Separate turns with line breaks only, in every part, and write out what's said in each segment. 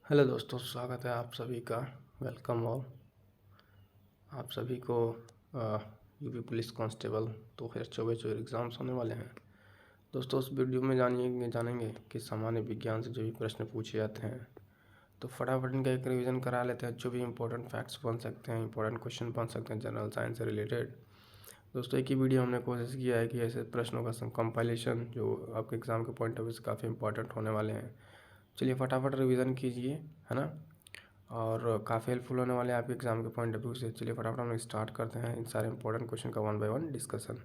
Hello दोस्तों, स्वागत है आप सभी का। Welcome all. आप सभी को यूपी पुलिस कांस्टेबल 2024 जो एग्ज़ाम्स होने वाले हैं दोस्तों, उस वीडियो में जानेंगे कि सामान्य विज्ञान से जो भी प्रश्न पूछे जाते हैं तो फटाफट इनका एक रिवीजन करा लेते हैं। जो भी इंपॉर्टेंट फैक्ट्स बन सकते हैं, इंपॉर्टेंट क्वेश्चन बन सकते हैं जनरल साइंस से रिलेटेड। दोस्तों एक ही वीडियो हमने कोशिश किया है कि ऐसे प्रश्नों का कंपाइलेशन जो आपके एग्ज़ाम के पॉइंट ऑफ व्यू से काफ़ी इंपॉर्टेंट होने वाले हैं। चलिए फटाफट रिवीजन कीजिए, है ना। और काफ़ी हेल्पफुल होने वाले हैं आपके एग्जाम के पॉइंट ऑफ व्यू से। चलिए फटाफट हम स्टार्ट करते हैं इन सारे इंपॉर्टेंट क्वेश्चन का वन बाय वन डिस्कशन।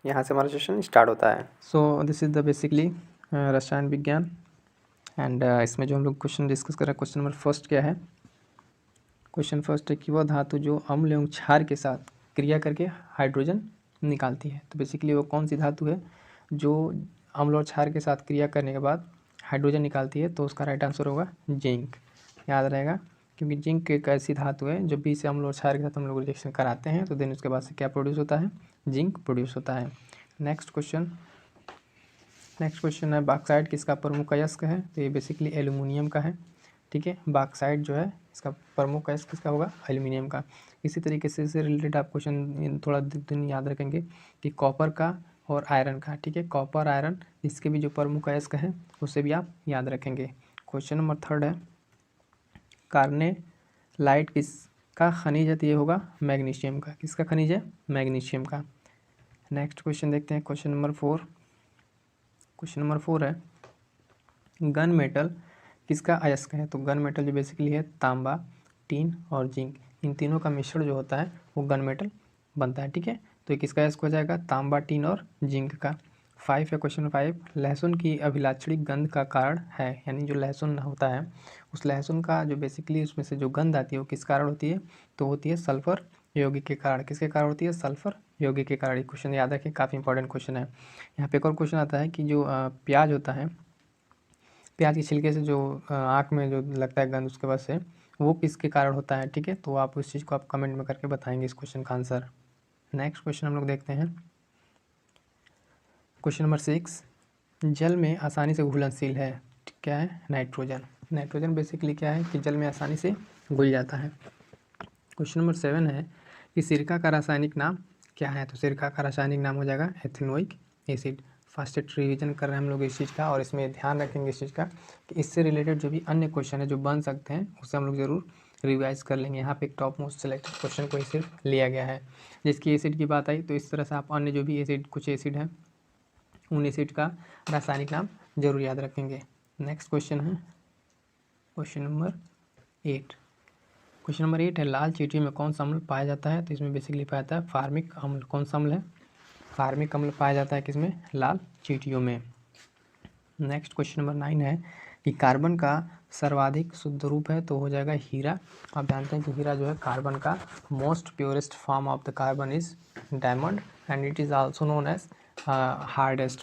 यहाँ से हमारा सेशन स्टार्ट होता है।
So this is the basically रसायन विज्ञान एंड इसमें जो हम लोग क्वेश्चन डिस्कस कर रहे हैं, क्वेश्चन नंबर फर्स्ट क्या है। क्वेश्चन फर्स्ट है कि वह धातु जो अम्ल एवं क्षार के साथ क्रिया करके हाइड्रोजन निकालती है। तो बेसिकली वो कौन सी धातु है जो अम्ल और क्षार के साथ क्रिया करने के बाद हाइड्रोजन निकालती है। तो उसका राइट आंसर होगा जिंक। याद रहेगा, क्योंकि जिंक एक ऐसी धातु है जब भी इसे अम्ल और क्षार के साथ हम लोग रिएक्शन कराते हैं तो देन उसके बाद से क्या प्रोड्यूस होता है, जिंक प्रोड्यूस होता है। नेक्स्ट क्वेश्चन है बॉक्साइट किसका प्रमुख अयस्क है। तो ये बेसिकली एल्यूमिनियम का है। ठीक है, बॉक्साइट जो है इसका प्रमुख अयस्क किसका होगा, एल्यूमिनियम का। इसी तरीके से इससे रिलेटेड आप क्वेश्चन थोड़ा दिन याद रखेंगे कि कॉपर का और आयरन का। ठीक है, कॉपर आयरन इसके भी जो प्रमुख अयस्क है उसे भी आप याद रखेंगे। क्वेश्चन नंबर थर्ड है कार्ने लाइट किसका खनिज है। तो ये होगा मैग्नीशियम का। किसका खनिज है, मैग्नीशियम का। नेक्स्ट क्वेश्चन देखते हैं, क्वेश्चन नंबर फोर है गन मेटल किसका अयस्क है। तो गन मेटल जो बेसिकली है तांबा, टीन और जिंक, इन तीनों का मिश्रण जो होता है वो गन मेटल बनता है। ठीक है, तो ये किसका अयस्क हो जाएगा, तांबा, टीन और जिंक का। 5 है क्वेश्चन 5, लहसुन की अभिलाक्षणिक गंध का कारण है। यानी जो लहसुन होता है उस लहसुन का जो बेसिकली उसमें से जो गंध आती है वो किस कारण होती है, तो होती है सल्फर यौगिक के कारण। किसके कारण होती है, सल्फर यौगिक के कारण। ये क्वेश्चन याद रखें, काफ़ी इंपॉर्टेंट क्वेश्चन है। यहाँ पे एक और क्वेश्चन आता है कि जो प्याज होता है, प्याज के छिलके से जो आँख में जो लगता है गंध उसके बाद से, वो किसके कारण होता है। ठीक है, तो आप उस चीज़ को आप कमेंट में करके बताएंगे इस क्वेश्चन का आंसर। नेक्स्ट क्वेश्चन हम लोग देखते हैं, क्वेश्चन नंबर 6, जल में आसानी से घुलनशील है। क्या है, नाइट्रोजन। नाइट्रोजन बेसिकली क्या है कि जल में आसानी से घुल जाता है। क्वेश्चन नंबर 7 है कि सिरका का रासायनिक नाम क्या है। तो सिरका का रासायनिक नाम हो जाएगा एथिनोइक एसिड। फर्स्ट रिवीजन कर रहे हैं हम लोग इस चीज़ का, और इसमें ध्यान रखेंगे इस चीज़ का कि इससे रिलेटेड जो भी अन्य क्वेश्चन है जो बन सकते हैं उसे हम लोग ज़रूर रिवाइज कर लेंगे। यहाँ पे एक टॉप मोस्ट सेलेक्टेड क्वेश्चन को ही सिर्फ लिया गया है। जिसकी एसिड की बात आई तो इस तरह से आप अन्य जो भी एसिड, कुछ एसिड हैं उन एसिड का रासायनिक नाम जरूर याद रखेंगे। नेक्स्ट क्वेश्चन है क्वेश्चन नंबर 8। क्वेश्चन नंबर 8 है लाल चींटी में कौन सा अम्ल पाया जाता है। तो इसमें बेसिकली पाया जाता है फार्मिक अम्ल। कौन सा अम्ल है, फार्मिक अम्ल पाया जाता है किसमें, लाल चींटियों में। नेक्स्ट क्वेश्चन नंबर 9 है कि कार्बन का सर्वाधिक शुद्ध रूप है। तो हो जाएगा हीरा। आप जानते हैं कि हीरा जो है कार्बन का most purest form of the carbon is diamond and it is also known as hardest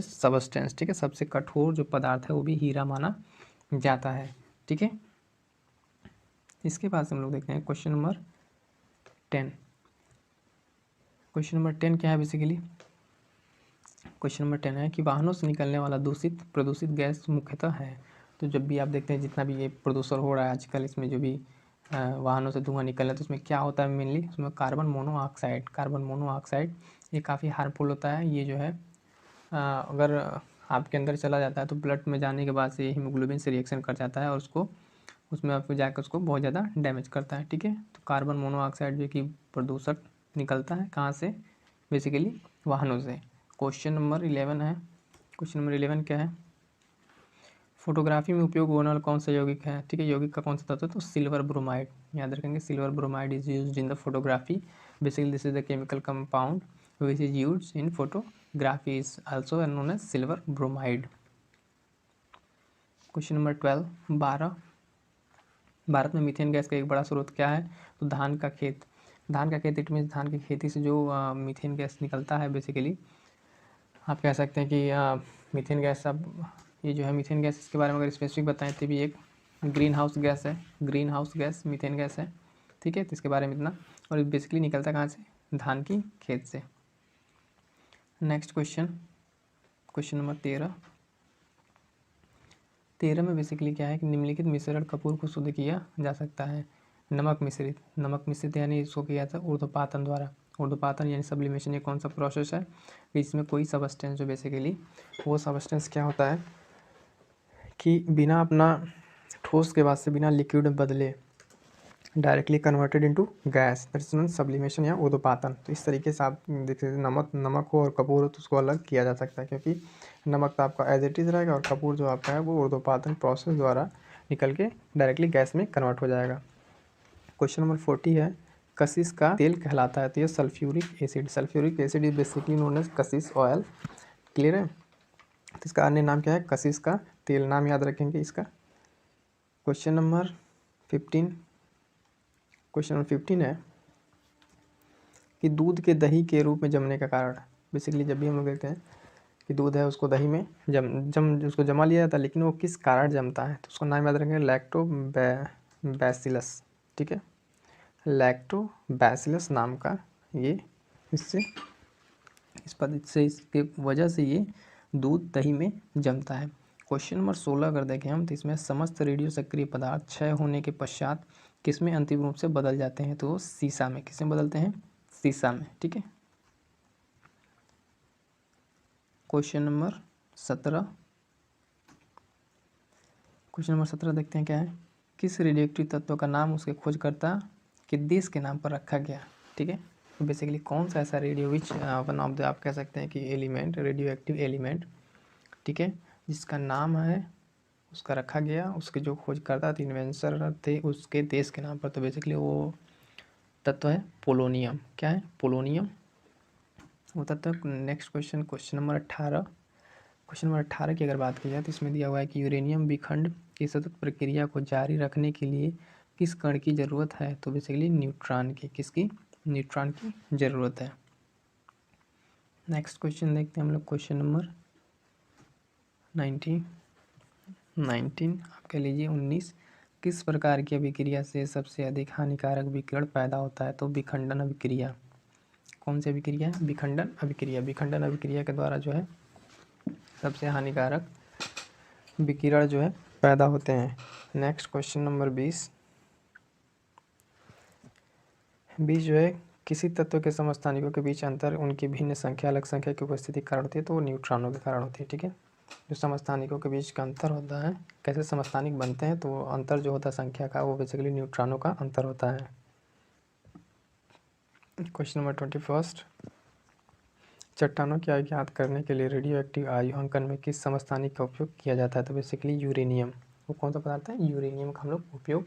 substance. ठीक है, सबसे कठोर जो पदार्थ है वो भी हीरा माना जाता है। ठीक है, इसके बाद हम लोग देखते हैं क्वेश्चन नंबर 10। क्वेश्चन नंबर 10 क्या है, बेसिकली क्वेश्चन नंबर 10 है कि वाहनों से निकलने वाला प्रदूषित गैस मुख्यतः है। तो जब भी आप देखते हैं जितना भी ये प्रदूषण हो रहा है आजकल, इसमें जो भी वाहनों से धुआं निकल रहा है तो उसमें क्या होता है, मेनली उसमें कार्बन मोनोऑक्साइड ये काफ़ी हार्मफुल होता है। ये जो है अगर आपके अंदर चला जाता है तो ब्लड में जाने के बाद से हीमोग्लोबिन से रिएक्शन कर जाता है और उसमें आपको जाकर उसको बहुत ज़्यादा डैमेज करता है। ठीक है, तो कार्बन मोनोऑक्साइड जो कि प्रदूषक निकलता है कहाँ से, बेसिकली वाहनों से। क्वेश्चन नंबर 11 है, क्वेश्चन नंबर 11 क्या है, फोटोग्राफी में उपयोग होने वाला कौन सा यौगिक है। ठीक है, यौगिक का कौन सा तत्व है, तो सिल्वर ब्रोमाइड। याद रखेंगे, silver bromide is used in the photography. Basically this is the chemical compound which is used in photography is also known as silver bromide. Question number 12, Bharat में मीथेन गैस का एक बड़ा स्रोत क्या है, तो धान का खेत इट मीन्स धान की खेती से जो मीथेन गैस निकलता है। बेसिकली आप कह सकते हैं कि मीथेन गैस, अब ये जो है मीथेन गैस, इसके बारे में अगर स्पेसिफिक बताएं तो भी एक ग्रीन हाउस गैस है, green house gas methane gas है। ठीक है, तो इसके बारे में इतना, और बेसिकली निकलता कहाँ से, धान की खेत से। नेक्स्ट क्वेश्चन, क्वेश्चन नंबर 13, 13 में बेसिकली क्या है कि निम्नलिखित मिश्रण कपूर को शुद्ध किया जा सकता है। नमक मिश्रित यानी इसको किया था ऊर्ध्वपातन द्वारा। ऊर्ध्वपातन यानी सब्लिमेशन, ये कौन सा प्रोसेस है कि इसमें कोई सबस्टेंस जो बेसिकली वो सबस्टेंस क्या होता है कि बिना अपना ठोस के बाद से बिना लिक्विड में बदले directly converted into gas, that is non sublimation या ऊर्ध्वपातन। तो इस तरीके से आप देख सकते नमक हो और कपूर हो तो उसको अलग किया जा सकता है, क्योंकि नमक तो आपका एज इट इज़ रहेगा और कपूर जो आपका है वो ऊर्ध्वपातन प्रोसेस द्वारा निकल के डायरेक्टली गैस में कन्वर्ट हो जाएगा। क्वेश्चन नंबर 40 है, कशिश का तेल कहलाता है तो ये sulphuric acid is basically known as कशिश ऑयल। क्लियर है? तो इसका अन्य नाम क्या है? कशिश का तेल, नाम याद रखेंगे इसका। क्वेश्चन नंबर 15 है कि दूध के दही के रूप में जमने का कारण। बेसिकली जब भी हम लोग देखते हैं कि दूध है उसको दही में उसको जमा लिया जाता है, लेकिन वो किस कारण जमता है तो उसको नाम याद रखेंगे, लैक्टोबैसिलस। ठीक है, लैक्टोबैसिलस नाम का ये इसके वजह से ये दूध दही में जमता है। क्वेश्चन नंबर 16 अगर देखें हम तो इसमें समस्त रेडियो सक्रिय पदार्थ क्षय होने के पश्चात किसमें अंतिम रूप से बदल जाते हैं तो सीसा में। किसमें बदलते हैं? सीसा में। ठीक है, क्वेश्चन नंबर 17 देखते हैं क्या है, किस रेडियोएक्टिव तत्व का नाम उसके खोजकर्ता के देश के नाम पर रखा गया। ठीक है, तो बेसिकली कौन सा ऐसा वन ऑफ द आप कह सकते हैं कि एलिमेंट, रेडियो एक्टिव एलिमेंट, ठीक है, जिसका नाम है उसका रखा गया, उसके जो खोजकर्ता थे, इन्वेंसर थे, उसके देश के नाम पर। तो बेसिकली वो तत्व है पोलोनियम। क्या है? पोलोनियम वो तत्व। नेक्स्ट क्वेश्चन नंबर 18 की अगर बात की जाए तो इसमें दिया हुआ है कि यूरेनियम विखंड की सतत प्रक्रिया को जारी रखने के लिए किस कण की ज़रूरत है तो बेसिकली न्यूट्रॉन की। किसकी? न्यूट्रॉन की ज़रूरत है। नेक्स्ट क्वेश्चन देखते हैं हम लोग, क्वेश्चन नंबर 19 आप कह लीजिए 19, किस प्रकार की अभिक्रिया से सबसे अधिक हानिकारक विकिरण पैदा होता है तो विखंडन अभिक्रिया। कौन सी अभिक्रिया है? विखंडन अभिक्रिया। विखंडन अभिक्रिया के द्वारा जो है सबसे हानिकारक विकिरण जो है पैदा होते हैं। नेक्स्ट क्वेश्चन नंबर 20 जो है, किसी तत्व के समस्थानिकों के बीच अंतर उनकी भिन्न संख्या, अलग संख्या की उपस्थिति के कारण होती है तो वो न्यूट्रॉनों के कारण होती है। ठीक है, जो समस्थानिकों के बीच का अंतर होता है, कैसे समस्थानिक बनते हैं तो वो अंतर जो होता है संख्या का, वो बेसिकली न्यूट्रॉनों का अंतर होता है। क्वेश्चन नंबर 21, चट्टानों की आयु ज्ञात करने के लिए रेडियो एक्टिव आयु अंकन में किस समस्थानिक का उपयोग किया जाता है तो बेसिकली यूरेनियम। वो कौन सा पदार्थ है? यूरेनियम का हम लोग उपयोग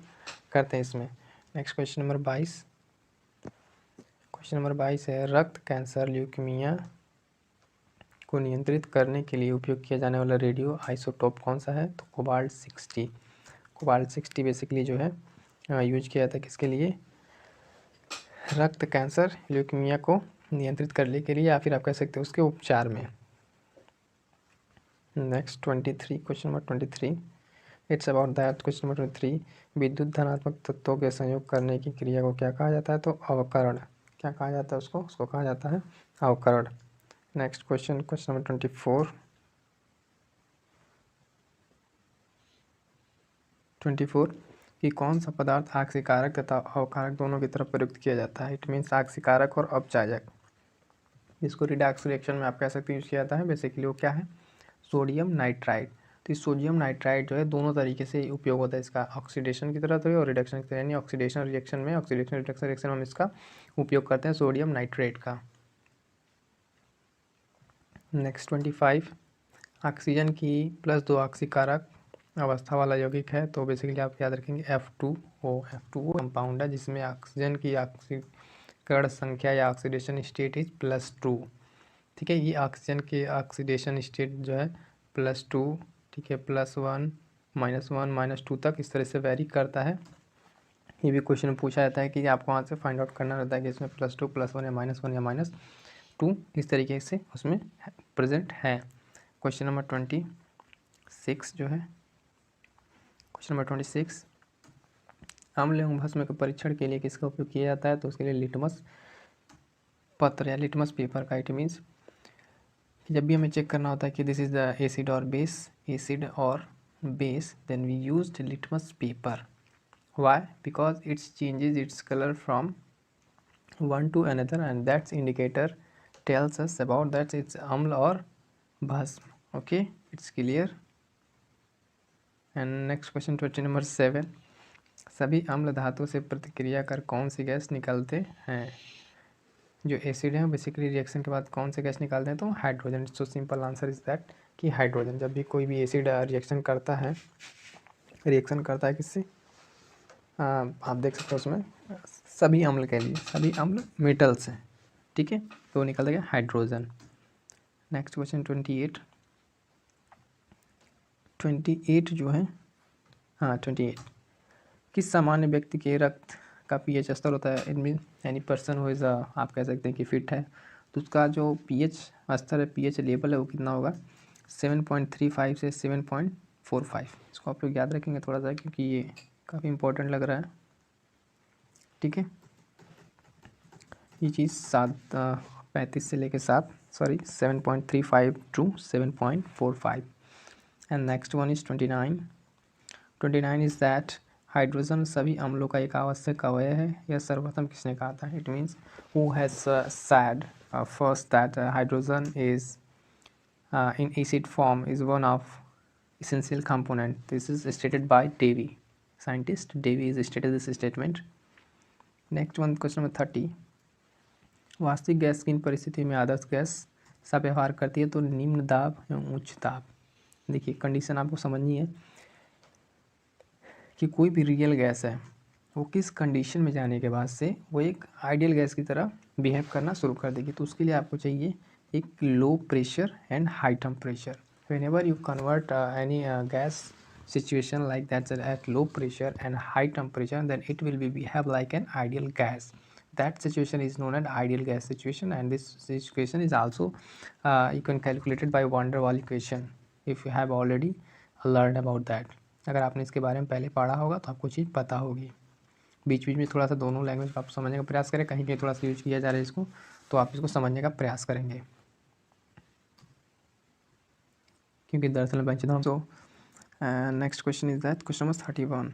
करते हैं इसमें। नेक्स्ट क्वेश्चन नंबर 22 है, रक्त कैंसर ल्यूकीमिया को नियंत्रित करने के लिए उपयोग किया जाने वाला रेडियो आइसोटोप कौन सा है तो कोबाल्ट 60 बेसिकली जो है यूज किया जाता है किसके लिए? रक्त कैंसर ल्यूकीमिया को नियंत्रित करने के लिए, या फिर आप कह सकते हैं उसके उपचार में। Next 23, question number 23, it's about that. Question number 23, विद्युत धनात्मक तत्वों के संयोग करने की क्रिया को क्या कहा जाता है तो अवकरण। क्या कहा जाता है उसको कहा जाता है अवकरण। नेक्स्ट क्वेश्चन नंबर 24 कि कौन सा पदार्थ आक्सीकारक तथा अवकारक दोनों की तरफ प्रयुक्त किया जाता है। इट मीन्स आक्सीकारक और अपचायक, जिसको रिडॉक्स रिएक्शन में आप कह सकते हैं यूज किया जाता है। बेसिकली वो क्या है? Sodium nitride. तो इस सोडियम नाइट्राइड जो है दोनों तरीके से उपयोग होता है इसका, ऑक्सीडेशन की तरह तो और रिडक्शन की तरह, यानी ऑक्सीडेशन रिएक्शन में हम इसका उपयोग करते हैं सोडियम नाइट्रेट का। नेक्स्ट 25, ऑक्सीजन की +2 ऑक्सीकारक अवस्था वाला यौगिक है तो बेसिकली आप याद रखेंगे F2O कंपाउंड है जिसमें ऑक्सीजन की ऑक्सीकरण संख्या या ऑक्सीडेशन स्टेट इज +2। ठीक है, ये ऑक्सीजन की ऑक्सीडेशन स्टेट जो है +2, ठीक है, +1 -1 -2 तक इस तरह से वेरी करता है। ये भी क्वेश्चन पूछा जाता है कि आपको वहाँ से फाइंड आउट करना रहता है कि इसमें +2 +1 या -1 या -2 इस तरीके से उसमें प्रेजेंट है। क्वेश्चन नंबर 26 जो है, क्वेश्चन नंबर 26, अम्ल एवं भस्म के परीक्षण के लिए किसका उपयोग किया जाता है तो उसके लिए लिटमस पत्र या लिटमस पेपर का। इट मीन्स जब भी हमें चेक करना होता है कि दिस इज़ द एसिड और बेस, एसिड और base, then we used litmus paper. Why? Because it changes its color from one to another, and that indicator tells us about that it's amla or bhasm. Okay, it's clear. And next question 7, सभी अम्ल धातु से प्रतिक्रिया कर कौन सी gas निकलते हैं? जो एसिड है बेसिकली रिएक्शन के बाद कौन से गैस निकालते हैं? तो hydrogen. So simple answer is that कि हाइड्रोजन। जब भी कोई भी एसिड रिएक्शन करता है किससे? आप देख सकते हो उसमें सभी अम्ल के लिए, सभी अम्ल मेटल्स हैं, ठीक है, तो निकल गया हाइड्रोजन। नेक्स्ट क्वेश्चन 28 जो है, 28, किस सामान्य व्यक्ति के रक्त का पीएच स्तर होता है? इनमीन एनी पर्सन हु इज़ आप कह सकते हैं कि फिट है, तो उसका जो पीएच स्तर है, पीएच लेवल है, वो कितना होगा? 7.35 से 7.45। इसको आप लोग याद रखेंगे थोड़ा सा, क्योंकि ये काफ़ी इंपॉर्टेंट लग रहा है, ठीक है। ये चीज़ 7.35 से लेके 7.35 to 7.45। And next one is 29 is that hydrogen सभी अम्लों का एक आवश्यक अवयव है। यह सर्वप्रथम किसने कहा था? It means who has said first that hydrogen is in acid form is one of essential component. This is stated by Davy. Scientist Davy is stated this statement. Next one, question number 30. वास्तविक gas किन परिस्थिति में आदर्श gas सा व्यवहार करती है? तो निम्न दाब एवं उच्च दाब। देखिए कंडीशन आपको समझनी है कि कोई भी रियल गैस है वो किस कंडीशन में जाने के बाद से वो एक आइडियल गैस की तरह बिहेव करना शुरू कर देगी। तो उसके लिए आपको चाहिए एक low pressure and high temperature. Whenever you convert any gas situation like that at low pressure and high temperature, then it will behave like an ideal gas. That situation is known as ideal gas situation, and this situation is also you can calculate it by van der Waals equation if you have already learned about that. अगर आपने इसके बारे में पहले पढ़ा होगा तो आपको चीज़ पता होगी। बीच बीच में थोड़ा सा दोनों लैंग्वेज आप समझने का प्रयास करें, कहीं कहीं थोड़ा सा यूज किया जा रहा है इसको, तो आप इसको समझने का प्रयास करेंगे, क्योंकि दरअसल बच्चे तो next question is that question number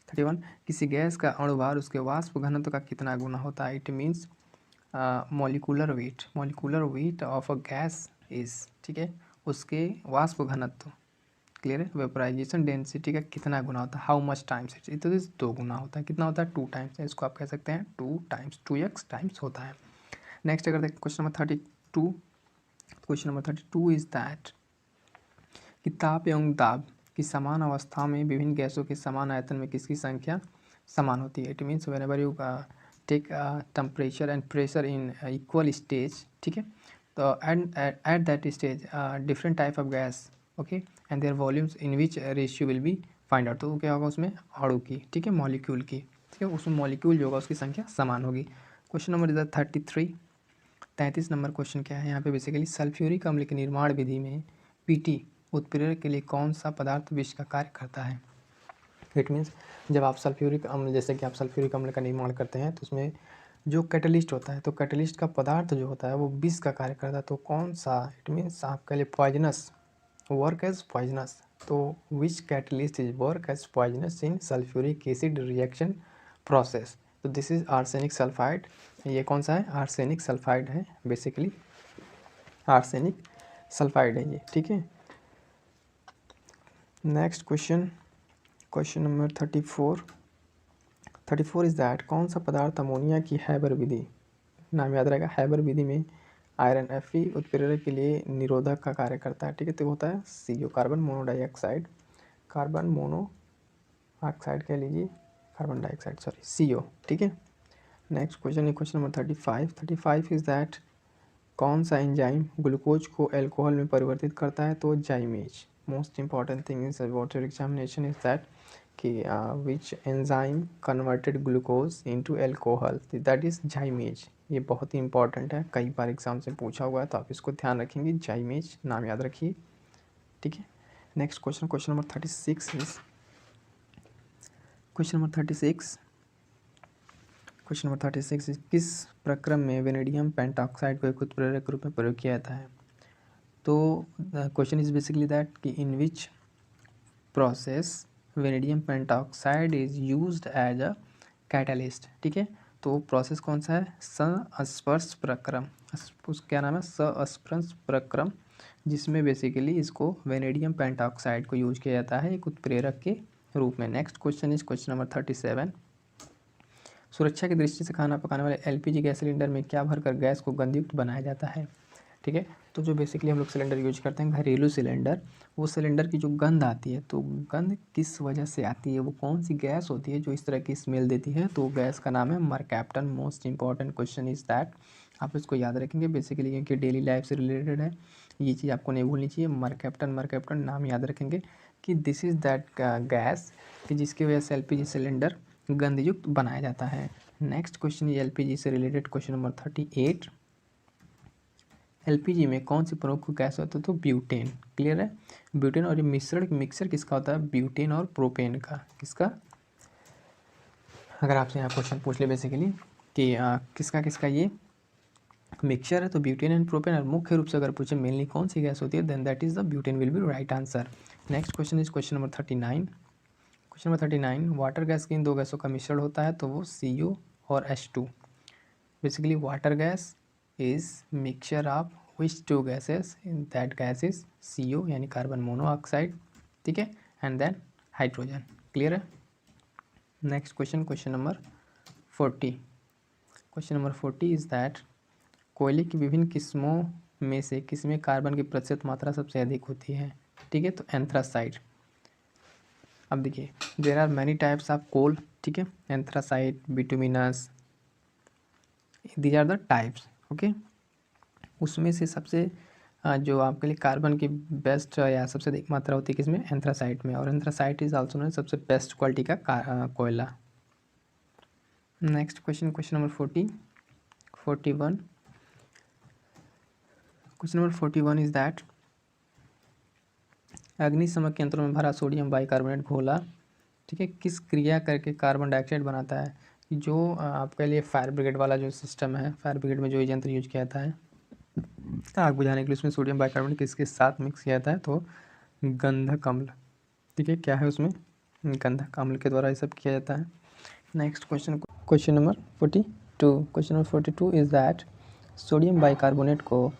31। किसी गैस का अणुभार उसके वाष्प घनत्व का कितना गुना होता है? It means molecular weight of a gas is, ठीक है, उसके वाष्प घनत्व, क्लियर है, वेपोराइजेशन डेंसिटी का कितना गुना होता है? How much times it? तो 2 गुना होता है। कितना होता है? 2 टाइम्स। इसको आप कह सकते हैं 2 टाइम्स, 2x टाइम्स होता है। नेक्स्ट अगर देखें क्वेश्चन नंबर 32 इज दैट कि ताप एवं दाब की समान अवस्था में विभिन्न गैसों के समान आयतन में किसकी संख्या समान होती है? It means whenever you take temperature and pressure in equal stage, ठीक है, तो at that stage different type of gas, okay, and their volumes in which ratio will be find out. तो क्या होगा उसमें? अणु की, ठीक है, मॉलिक्यूल की, ठीक है, उसमें मॉलिक्यूल जो होगा उसकी संख्या समान होगी। Question number is 33 number question क्या है यहाँ पे? बेसिकली सल्फ्यूरिक अम्ल की निर्माण विधि में पीटी उत्प्रेरक के लिए कौन सा पदार्थ विष का कार्य करता है? इट मीन्स जब आप सल्फ्यूरिक अम्ल, जैसे कि आप सल्फ्यूरिक अम्ल का निर्माण करते हैं तो उसमें जो कैटलिस्ट होता है, तो कैटलिस्ट का पदार्थ जो होता है वो विष का कार्य करता है। तो कौन सा? इट मीन्स आपके लिए पॉइजनस, वर्क एज पॉइजनस। तो which catalyst is work as poisonous in sulphuric acid reaction process? तो दिस इज आर्सेनिक सल्फाइड। ये कौन सा है? आर्सेनिक सल्फाइड है, बेसिकली आर्सेनिक सल्फाइड है ये, ठीक है। Next question number 34 is that कौन सा पदार्थ अमोनिया की हैबर विधि, नाम याद रहेगा, हैबर विधि में आयरन Fe उत्प्रेरक के लिए निरोधक का कार्य करता है, ठीक है, तो होता है CO, कार्बन मोनोऑक्साइड कह लीजिए, कार्बन डाइऑक्साइड, सॉरी, CO, ठीक है। Next question number 35 is that कौन सा एंजाइम ग्लूकोज को एल्कोहल में परिवर्तित करता है? तो zymase. Most important thing is about your examination is that कि which enzyme converted glucose into alcohol? That is zymase. ये बहुत ही इंपॉर्टेंट है, कई बार एग्जाम से पूछा हुआ है, तो आप इसको ध्यान रखेंगे, जाइमेज नाम याद रखिए, ठीक है। Next question number 36 is question number 36 किस प्रक्रम में वेनेडियम पेंटॉक्साइड को एक उत्प्रेरक के रूप में प्रयोग किया जाता है? तो क्वेश्चन इज बेसिकली दैट कि in which process vanadium pentoxide is used as a catalyst. ठीक है, तो प्रोसेस कौन सा है? संस्पर्श प्रक्रम। क्या नाम है? संस्पर्श प्रक्रम, जिसमें बेसिकली इसको वेनेडियम पेंटॉक्साइड को यूज किया जाता है एक उत्प्रेरक के रूप में। Next question is question number 37। सुरक्षा की दृष्टि से खाना पकाने वाले एलपीजी गैस सिलेंडर में क्या भरकर गैस को गंधयुक्त बनाया जाता है? ठीक है, तो जो बेसिकली हम लोग सिलेंडर यूज करते हैं घरेलू सिलेंडर, वो सिलेंडर की जो गंध आती है, तो गंध किस वजह से आती है? वो कौन सी गैस होती है जो इस तरह की स्मेल देती है? तो गैस का नाम है mercaptan. Most important question is that, आप इसको याद रखेंगे बेसिकली क्योंकि डेली लाइफ से रिलेटेड है, ये चीज़ आपको नहीं भूलनी चाहिए। मरकैप्टन नाम याद रखेंगे कि दिस इज़ दैट गैस कि जिसकी वजह से एलपीजी सिलेंडर गंधयुक्त बनाया जाता है। नेक्स्ट क्वेश्चन ये एलपीजी से रिलेटेड क्वेश्चन नंबर 38। एलपीजी में कौन सी प्रमुख गैस होता है? तो ब्यूटेन। क्लियर है, ब्यूटेन। और ये मिक्सर किसका होता है? ब्यूटेन और प्रोपेन का। किसका? अगर आपसे यहाँ क्वेश्चन पूछ ले बेसिकली कि किसका ये मिक्सचर है, तो ब्यूटेन एंड प्रोपेन। और मुख्य रूप से अगर पूछे मेनली कौन सी गैस होती है, then that is the butane will be right answer. Next question is question number 39। Question number 39, water gas की इन दो गैसों का मिश्रण होता है, तो वो CO और H2। Basically water gas is mixture of which two gases? That gas is CO यानी कार्बन मोनोऑक्साइड। ठीक है, एंड देन हाइड्रोजन। क्लियर है। Next question number 40। Question number 40 is that कोयले की विभिन्न किस्मों में से किसमें कार्बन की प्रतिशत मात्रा सबसे अधिक होती है? ठीक है, तो एंथ्रासाइट। अब देखिए, there are many types of coal. ठीक है, anthracite, bituminous, these are the types. Okay, उसमें से सबसे जो आपके लिए कार्बन की बेस्ट या सबसे अधिक मात्रा होती है किसमें? एंथ्रासाइट में। और एंथ्रासाइट इज आल्सो सबसे बेस्ट क्वालिटी का कोयला। Next question number 41। Question number 41 is that अग्निशमक यंत्रों में भरा सोडियम बाइकार्बोनेट घोला, ठीक है, किस क्रिया करके कार्बन डाइऑक्साइड बनाता है? जो आपके लिए फायर ब्रिगेड वाला जो सिस्टम है, फायर ब्रिगेड में जो यंत्र यूज किया जाता है आग बुझाने के लिए, उसमें सोडियम बाइकार्बोनेट किसके साथ मिक्स किया जाता है? तो गंधक अम्ल। ठीक है, क्या है उसमें? गंधक अम्ल के द्वारा ये सब किया जाता है। Next question number 42। Question number 42 is that sodium bicarbonate को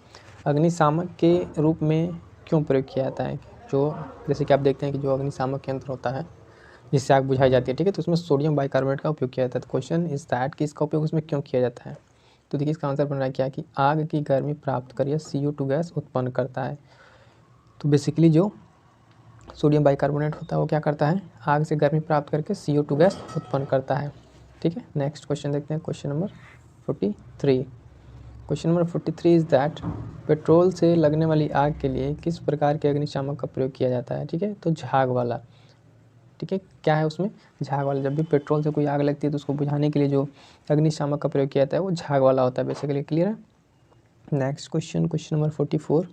अग्निशामक के रूप में क्यों प्रयोग किया जाता है? जो जैसे कि आप देखते हैं कि जो अग्निशामक यंत्र होता है जिससे आग बुझाई जाती है, ठीक है, तो उसमें सोडियम बाइकार्बोनेट का उपयोग किया जाता है। तो क्वेश्चन इज दैट कि इसका उपयोग उसमें क्यों किया जाता है? तो देखिए इसका आंसर बन रहा है क्या कि आग की गर्मी प्राप्त कर यह CO2 गैस उत्पन्न करता है। तो बेसिकली जो सोडियम बाइकार्बोनेट होता है वो क्या करता है? आग से गर्मी प्राप्त करके CO2 गैस उत्पन्न करता है। ठीक है, नेक्स्ट क्वेश्चन देखते हैं, question number 43। Question number 43 is that petrol से लगने वाली आग के लिए किस प्रकार के अग्निशामक का प्रयोग किया जाता है? ठीक है, तो झाग वाला। ठीक है, क्या है उसमें? झाग वाला। जब भी पेट्रोल से कोई आग लगती है तो उसको बुझाने के लिए जो अग्निशामक का प्रयोग किया जाता है वो झाग वाला होता है बेसिकली। क्लियर है। Next question number 44।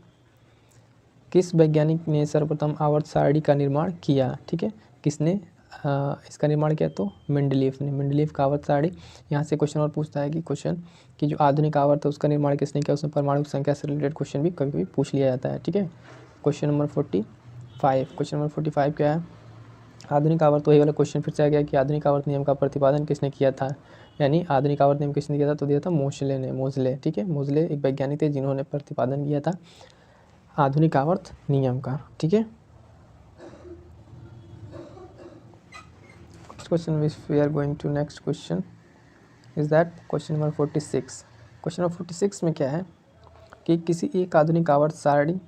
किस वैज्ञानिक ने सर्वप्रथम आवर्त सारणी का निर्माण किया? ठीक है, किसने इसका निर्माण किया? तो मेंडलीफ ने। मेंडलीफ का आवर्त सारणी। यहाँ से क्वेश्चन और पूछता है कि क्वेश्चन कि जो आधुनिक आवर्त है उसका निर्माण किसने किया? उसमें परमाणु संख्या से रिलेटेड क्वेश्चन भी कभी कभी पूछ लिया जाता है। ठीक है, क्वेश्चन नंबर 45। क्वेश्चन नंबर 45 क्या है? आधुनिक आवर्त, वही वाला क्वेश्चन फिर से आ गया कि आधुनिक आवर्त नियम का प्रतिपादन किसने किया था? यानी आधुनिक आवर्त नियम किसने किया था? तो दिया था मोज़ले ने। मोज़ले, ठीक है, मोज़ले एक वैज्ञानिक थे जिन्होंने प्रतिपादन किया था आधुनिक आवर्त नियम का। ठीक है, question we are going to next question is that question number 46। Question number 46 में क्या है कि किसी एक आधुनिक आवर्त सारणी,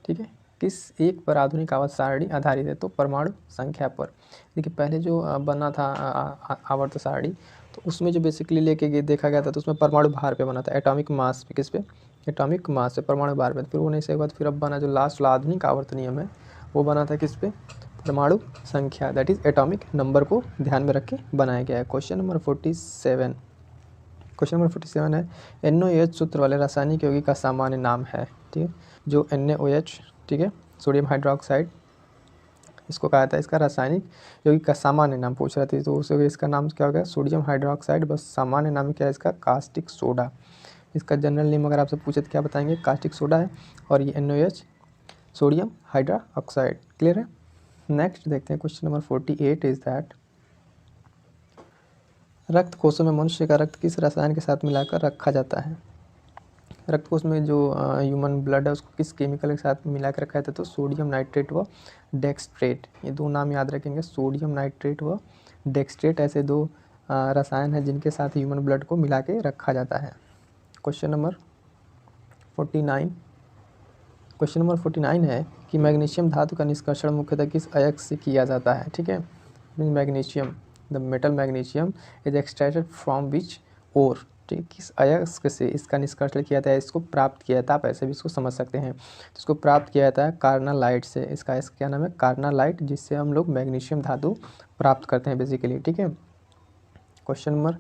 ठीक है, किस एक पर आधुनिक आवर्त सारणी आधारित है? तो परमाणु संख्या पर। देखिए पहले जो बना था आवर्त सारणी, तो उसमें जो बेसिकली लेके देखा गया था तो उसमें परमाणु भार पे बना था, एटॉमिक मास पे। किस पे? एटॉमिक मास पे, परमाणु भार पे। फिर होने से बाद फिर अब बना जो लास्ट वाला आधुनिक आवर्त नियम है वो बना था किस पे? परमाणु संख्या, दैट इज एटॉमिक नंबर को ध्यान में रख के बनाया गया है। Question number 47। क्वेश्चन नंबर 47 है NaOH सूत्र वाले रासायनिक यौगिक का सामान्य नाम है। ठीक है, जो NaOH, ठीक है, सोडियम हाइड्रोक्साइड, इसको कहा जाता है, इसका रासायनिक यौगिक का सामान्य नाम पूछ रहा था तो उसे इसका नाम क्या हो गया? Sodium hydroxide. बस सामान्य नाम क्या है इसका? Caustic soda. इसका जनरल नेम अगर आपसे पूछे तो क्या बताएंगे? कास्टिक सोडा है। और ये NaOH सोडियम हाइड्रोक्साइड। क्लियर है। नेक्स्ट देखते हैं क्वेश्चन नंबर 48 इज दैट रक्त कोशों में मनुष्य का रक्त किस रसायन के साथ मिलाकर रखा जाता है। रक्त कोश में जो ह्यूमन ब्लड है उसको किस केमिकल के साथ मिला कर रखा जाता है, तो सोडियम नाइट्रेट व डेक्सट्रेट, ये दो नाम याद रखेंगे, सोडियम नाइट्रेट व डेक्सट्रेट, ऐसे दो रसायन हैं जिनके साथ ह्यूमन ब्लड को मिला के रखा जाता है। क्वेश्चन नंबर 49 है कि मैग्नीशियम धातु का निष्कर्षण मुख्यतः किस अयस्क से किया जाता है। ठीक है, magnesium, the metal magnesium is extracted from which ore, ठीक, किस अयस्क से इसका निष्कर्षण किया जाता है, इसको प्राप्त किया जाता है, आप ऐसे भी इसको समझ सकते हैं। तो इसको प्राप्त किया जाता है कार्नालाइट से, इसका अयस्क क्या नाम है, कार्नालाइट, जिससे हम लोग मैग्नीशियम धातु प्राप्त करते हैं बेसिकली। ठीक है, क्वेश्चन नंबर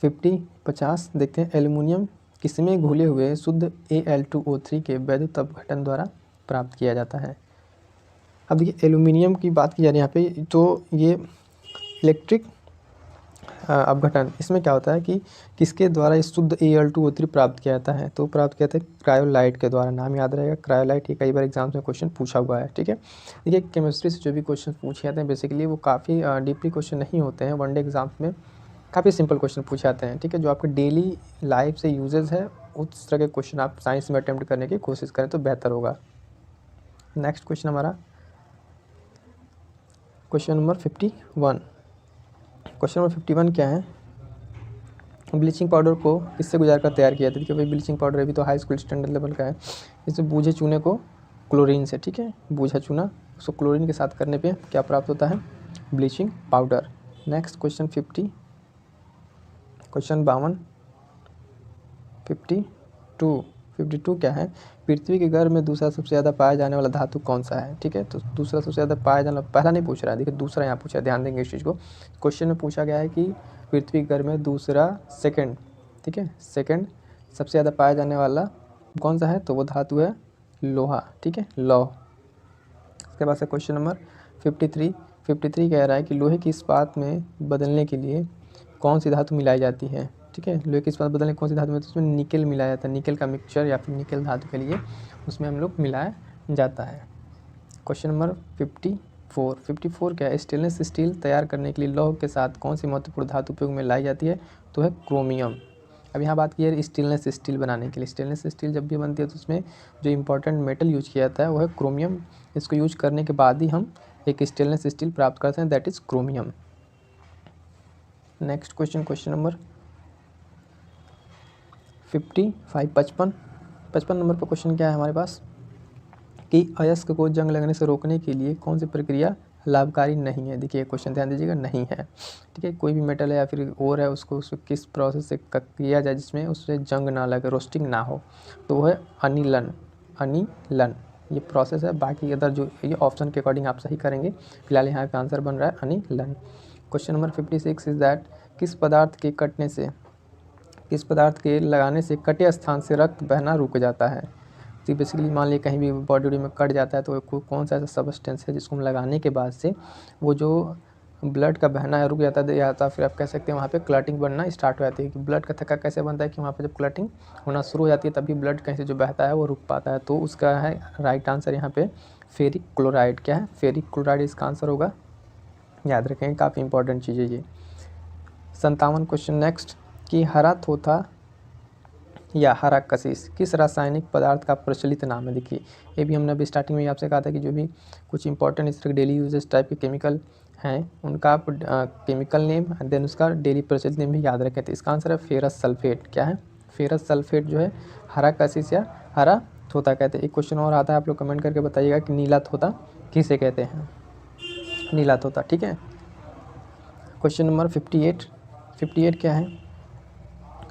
50 देखते हैं, एल्युमिनियम किसमें घुले हुए शुद्ध Al2O3 के वैद्युत अपघटन द्वारा प्राप्त किया जाता है। अब देखिए एल्युमिनियम की बात की जा रही है यहाँ पे, तो ये इलेक्ट्रिक अपघटन, इसमें क्या होता है कि किसके द्वारा इस शुद्ध Al2O3 प्राप्त किया जाता है, तो प्राप्त किया जाता है क्रायोलाइट के द्वारा। नाम याद रहेगा क्रायोलाइट, ये कई बार एग्जाम्स में क्वेश्चन पूछा हुआ है। ठीक है, देखिए केमिस्ट्री से जो भी क्वेश्चन पूछे जाते हैं बेसिकली वो काफ़ी डीपली क्वेश्चन नहीं होते हैं, वनडे एग्जाम्स में काफ़ी सिंपल क्वेश्चन पूछे जाते हैं। ठीक है, जो आपके डेली लाइफ से यूजेस है उस तरह के क्वेश्चन आप साइंस में अटेम्प्ट करने की कोशिश करें तो बेहतर होगा। नेक्स्ट क्वेश्चन हमारा क्वेश्चन नंबर 51। क्वेश्चन नंबर 51 क्या है, ब्लीचिंग पाउडर को किससे गुजार कर तैयार किया था। देखिए भाई ब्लीचिंग पाउडर अभी तो हाई स्कूल स्टैंडर्ड लेवल का है, इसे बूझे चूने को क्लोरीन से, ठीक है, बूझा चूना उसको क्लोरीन के साथ करने पे क्या प्राप्त होता है, ब्लीचिंग पाउडर। नेक्स्ट क्वेश्चन 52 52 क्या है, पृथ्वी के गर्भ में दूसरा सबसे ज़्यादा पाया जाने वाला धातु कौन सा है। ठीक है, तो दूसरा सबसे ज़्यादा पाया जाने वाला, पहला नहीं पूछ रहा है, देखिए दूसरा यहाँ पूछा है, ध्यान देंगे इस चीज़ को। क्वेश्चन में पूछा गया है कि पृथ्वी के गर्भ में दूसरा सेकंड, ठीक है, सेकंड सबसे ज़्यादा पाया जाने वाला कौन सा है, तो वो धातु है लोहा। ठीक है, लौह। इसके बाद से क्वेश्चन नंबर 53 कह रहा है कि लोहे की इस्पात में बदलने के लिए कौन सी धातु मिलाई जाती है। ठीक है, लोहे की इस्पात बदलने कौन सी धातु में, तो उसमें निकेल मिलाया जाता है, निकेल का मिक्सचर या फिर निकेल धातु के लिए उसमें हम लोग मिलाया जाता है। क्वेश्चन नंबर 54 क्या है, स्टेनलेस स्टील तैयार करने के लिए लौह के साथ कौन सी महत्वपूर्ण धातु उपयोग में लाई जाती है, तो है क्रोमियम। अब यहाँ बात की है स्टेनलेस स्टील बनाने के लिए, स्टेनलेस स्टील जब भी बनती है तो उसमें जो इंपॉर्टेंट मेटल यूज किया जाता है वो है क्रोमियम। इसको यूज करने के बाद ही हम एक स्टेनलेस स्टील प्राप्त करते हैं, that is chromium. Next question number 55 number पर क्वेश्चन क्या है हमारे पास कि अयस्क को जंग लगने से रोकने के लिए कौन सी प्रक्रिया लाभकारी नहीं है। देखिए क्वेश्चन ध्यान दीजिएगा, नहीं है। ठीक है, कोई भी मेटल है या फिर और है उसको किस प्रोसेस से किया जाए जिसमें उससे जंग ना लगे, रोस्टिंग ना हो, तो वो है अनिलन। ये प्रोसेस है। बाकी अदर जो ये ऑप्शन के अकॉर्डिंग आप सही करेंगे, फिलहाल यहाँ पे आंसर बन रहा है अनिलन। क्वेश्चन नंबर 56 इज दैट किस पदार्थ के लगाने से कटे स्थान से रक्त बहना रुक जाता है। तो बेसिकली मान लीजिए कहीं भी बॉडी में कट जाता है तो कौन सा ऐसा सब्सटेंस है जिसको हम लगाने के बाद से वो जो ब्लड का बहना है रुक जाता है, या फिर आप कह सकते हैं वहाँ पे क्लटिंग बनना स्टार्ट हो जाती है। कि ब्लड का थक्का कैसे बनता है कि वहाँ पे जब क्लटिंग होना शुरू हो जाती है तभी ब्लड कहीं से जो बहता है वो रुक पाता है। तो उसका है राइट आंसर यहाँ पे फेरिक क्लोराइड। क्या है, फेरिक क्लोराइड इसका आंसर होगा, याद रखेंगे, काफ़ी इंपॉर्टेंट चीज़ है ये। 57 क्वेश्चन नेक्स्ट कि हरा थोथा या हरा कशिश किस रासायनिक पदार्थ का प्रचलित नाम है। देखिए ये भी हमने अभी स्टार्टिंग में आपसे कहा था कि जो भी कुछ इंपॉर्टेंट इस तरह डेली यूजेस टाइप के केमिकल हैं उनका आप केमिकल नेम देन उसका डेली प्रचलित नेम भी याद रखें। तो इसका आंसर है फेरस सल्फेट। क्या है, फेरस सल्फेट जो है हरा कशिश या हरा थोथा कहते हैं। एक क्वेश्चन और आता है, आप लोग कमेंट करके बताइएगा कि नीला थोथा किसे कहते हैं, नीला तोता। ठीक है, क्वेश्चन नंबर 58 क्या है,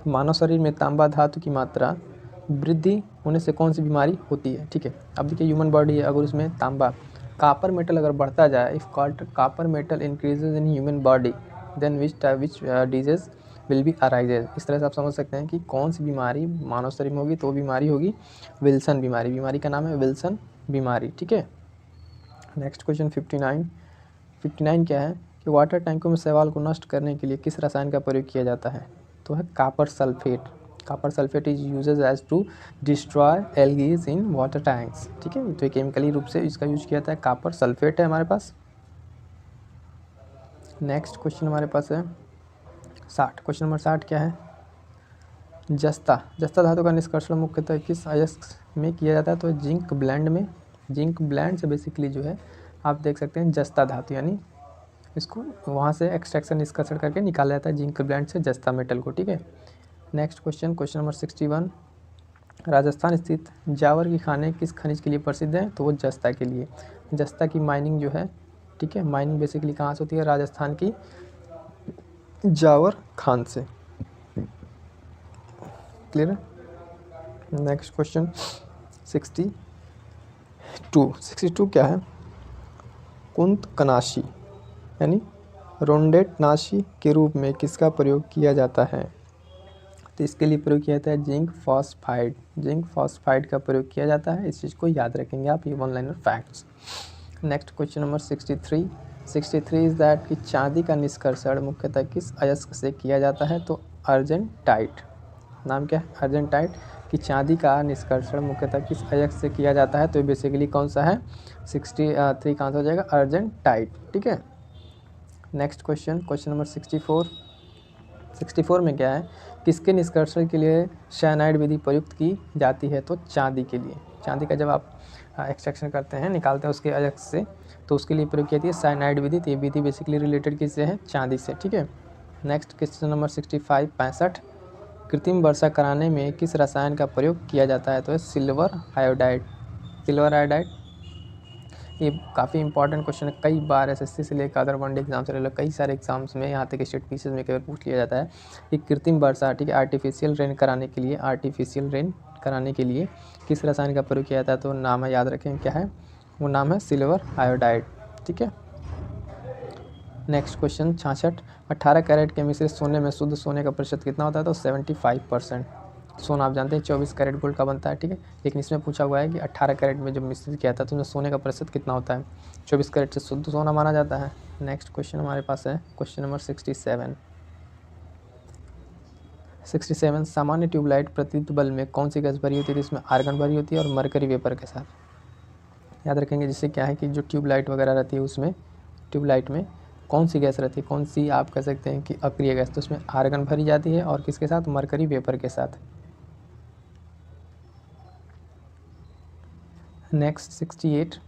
मानव शरीर में तांबा धातु की मात्रा वृद्धि होने से कौन सी बीमारी होती है। ठीक है, अब देखिए ह्यूमन बॉडी है, अगर उसमें तांबा कापर मेटल अगर बढ़ता जाए, if copper metal increases in human body then which disease will be arises. इस तरह से आप समझ सकते हैं कि कौन सी बीमारी मानव शरीर में होगी, तो बीमारी होगी विल्सन बीमारी। बीमारी का नाम है विल्सन बीमारी। ठीक है, नेक्स्ट क्वेश्चन 59 क्या है कि वाटर टैंकों में शैवाल को नष्ट करने के लिए किस रसायन का प्रयोग किया जाता है, तो है copper sulphate. Copper sulphate is uses as to destroy algaes in water tanks, ठीक है। तो केमिकली रूप से इसका यूज किया जाता है, कॉपर सल्फेट है हमारे पास। नेक्स्ट क्वेश्चन हमारे पास है 60, क्वेश्चन नंबर 60 क्या है, जस्ता धातु का निष्कर्षण मुख्यतः किस अयस्क में किया जाता है, तो जिंक ब्लेंड में। जिंक ब्लेंड से बेसिकली जो है आप देख सकते हैं जस्ता धातु, यानी इसको वहाँ से एक्सट्रैक्शन निष्कर्षण करके निकाला जाता है जिंक ब्लेंड से जस्ता मेटल को, ठीक है। Next question, question number 61, Rajasthan स्थित जावर की खानें किस खनिज के लिए प्रसिद्ध हैं, तो वो जस्ता के लिए। जस्ता की माइनिंग जो है, ठीक है, माइनिंग बेसिकली कहाँ से होती है, राजस्थान की जावर खान से, क्लियर है। नेक्स्ट क्वेश्चन 62 क्या है, कुंतकनाशी यानी रोंडेटनाशी के रूप में किसका प्रयोग किया जाता है, तो इसके लिए प्रयोग किया जाता है जिंक फॉस्फाइड। जिंक फॉस्फाइड का प्रयोग किया जाता है, इस चीज़ को याद रखेंगे आप, ये one liner facts. Next question number 63 is that कि चांदी का निष्कर्षण मुख्यतः किस अयस्क से किया जाता है, तो अर्जेंटाइट। नाम क्या है, अर्जेंटाइट। कि चांदी का निष्कर्षण मुख्यतः किस अयस्क से किया जाता है, तो बेसिकली कौन सा है, 63 का आंसर हो जाएगा अर्जेंटाइट, ठीक है। नेक्स्ट क्वेश्चन, क्वेश्चन नंबर 64 में क्या है, किसके निष्कर्षण के लिए साइनाइड विधि प्रयुक्त की जाती है, तो चांदी के लिए। चांदी का जब आप एक्सट्रैक्शन करते हैं, निकालते हैं उसके अयस्क से, तो उसके लिए प्रयोग की जाती है साइनाइड विधि। तो ये विधि बेसिकली रिलेटेड किससे है, चांदी से, ठीक है। नेक्स्ट क्वेश्चन नंबर 65 कृत्रिम वर्षा कराने में किस रसायन का प्रयोग किया जाता है, तो सिल्वर आयोडाइड। सिल्वर आयोडाइड ये काफ़ी इंपॉर्टेंट क्वेश्चन है, कई बार एसएससी से लेकर अदर वनडे एग्जाम से लेकर कई सारे एग्जाम्स में, यहाँ तक स्टेट पीसेस में कई बार पूछ लिया जाता है कि कृत्रिम वर्षा, ठीक है, आर्टिफिशियल रेन कराने के लिए किस रसायन का प्रयोग किया जाता है, तो नाम है, याद रखें क्या है, वो नाम है सिल्वर आयोडाइड, ठीक है। नेक्स्ट क्वेश्चन 66, 18 कैरेट के मिश्रित सोने में शुद्ध सोने का प्रतिशत कितना होता है, तो 75%। सोना आप जानते हैं 24 कैरेट गोल्ड का बनता है, ठीक है, लेकिन इसमें पूछा हुआ है कि 18 कैरेट में जब मिश्रित किया था तो उसमें सोने का प्रतिशत कितना होता है, 24 कैरेट से शुद्ध सोना माना जाता है। नेक्स्ट क्वेश्चन हमारे पास है क्वेश्चन नंबर 67, सामान्य ट्यूबलाइट प्रतिविद्युत बल्ब में कौन सी गैस भरी होती है, इसमें आर्गन भरी होती है और मरकरी वेपर के साथ, याद रखेंगे। जिससे क्या है कि जो ट्यूबलाइट वगैरह रहती है उसमें ट्यूबलाइट में कौन सी गैस रहती है, कौन सी आप कह सकते हैं कि अक्रिय गैस, तो उसमें आर्गन भरी जाती है और किसके साथ, मरकरी वेपर के साथ। नेक्स्ट 68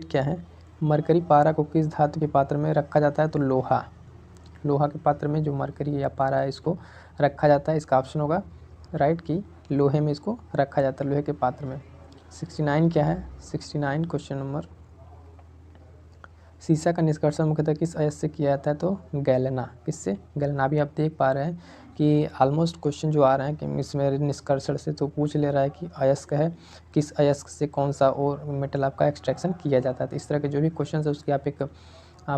क्या है, मरकरी पारा को किस धातु के पात्र में रखा जाता है, तो लोहा के पात्र में जो मरकरी या पारा है इसको रखा जाता है, इसका ऑप्शन होगा राइट कि लोहे में इसको रखा जाता है, लोहे के पात्र में। 69 क्या है, 69 क्वेश्चन नंबर, सीसा का निष्कर्षण मुख्यतः किस अयस्क से किया जाता है, तो गैलेना। किससे, गैलेना। भी आप देख पा रहे हैं कि ऑलमोस्ट क्वेश्चन जो आ रहे हैं कि इसमें निष्कर्षण से तो पूछ ले रहा है कि अयस्क है, किस अयस्क से कौन सा और मेटल आपका एक्सट्रैक्शन किया जाता है। तो इस तरह के जो भी क्वेश्चन है उसकी आप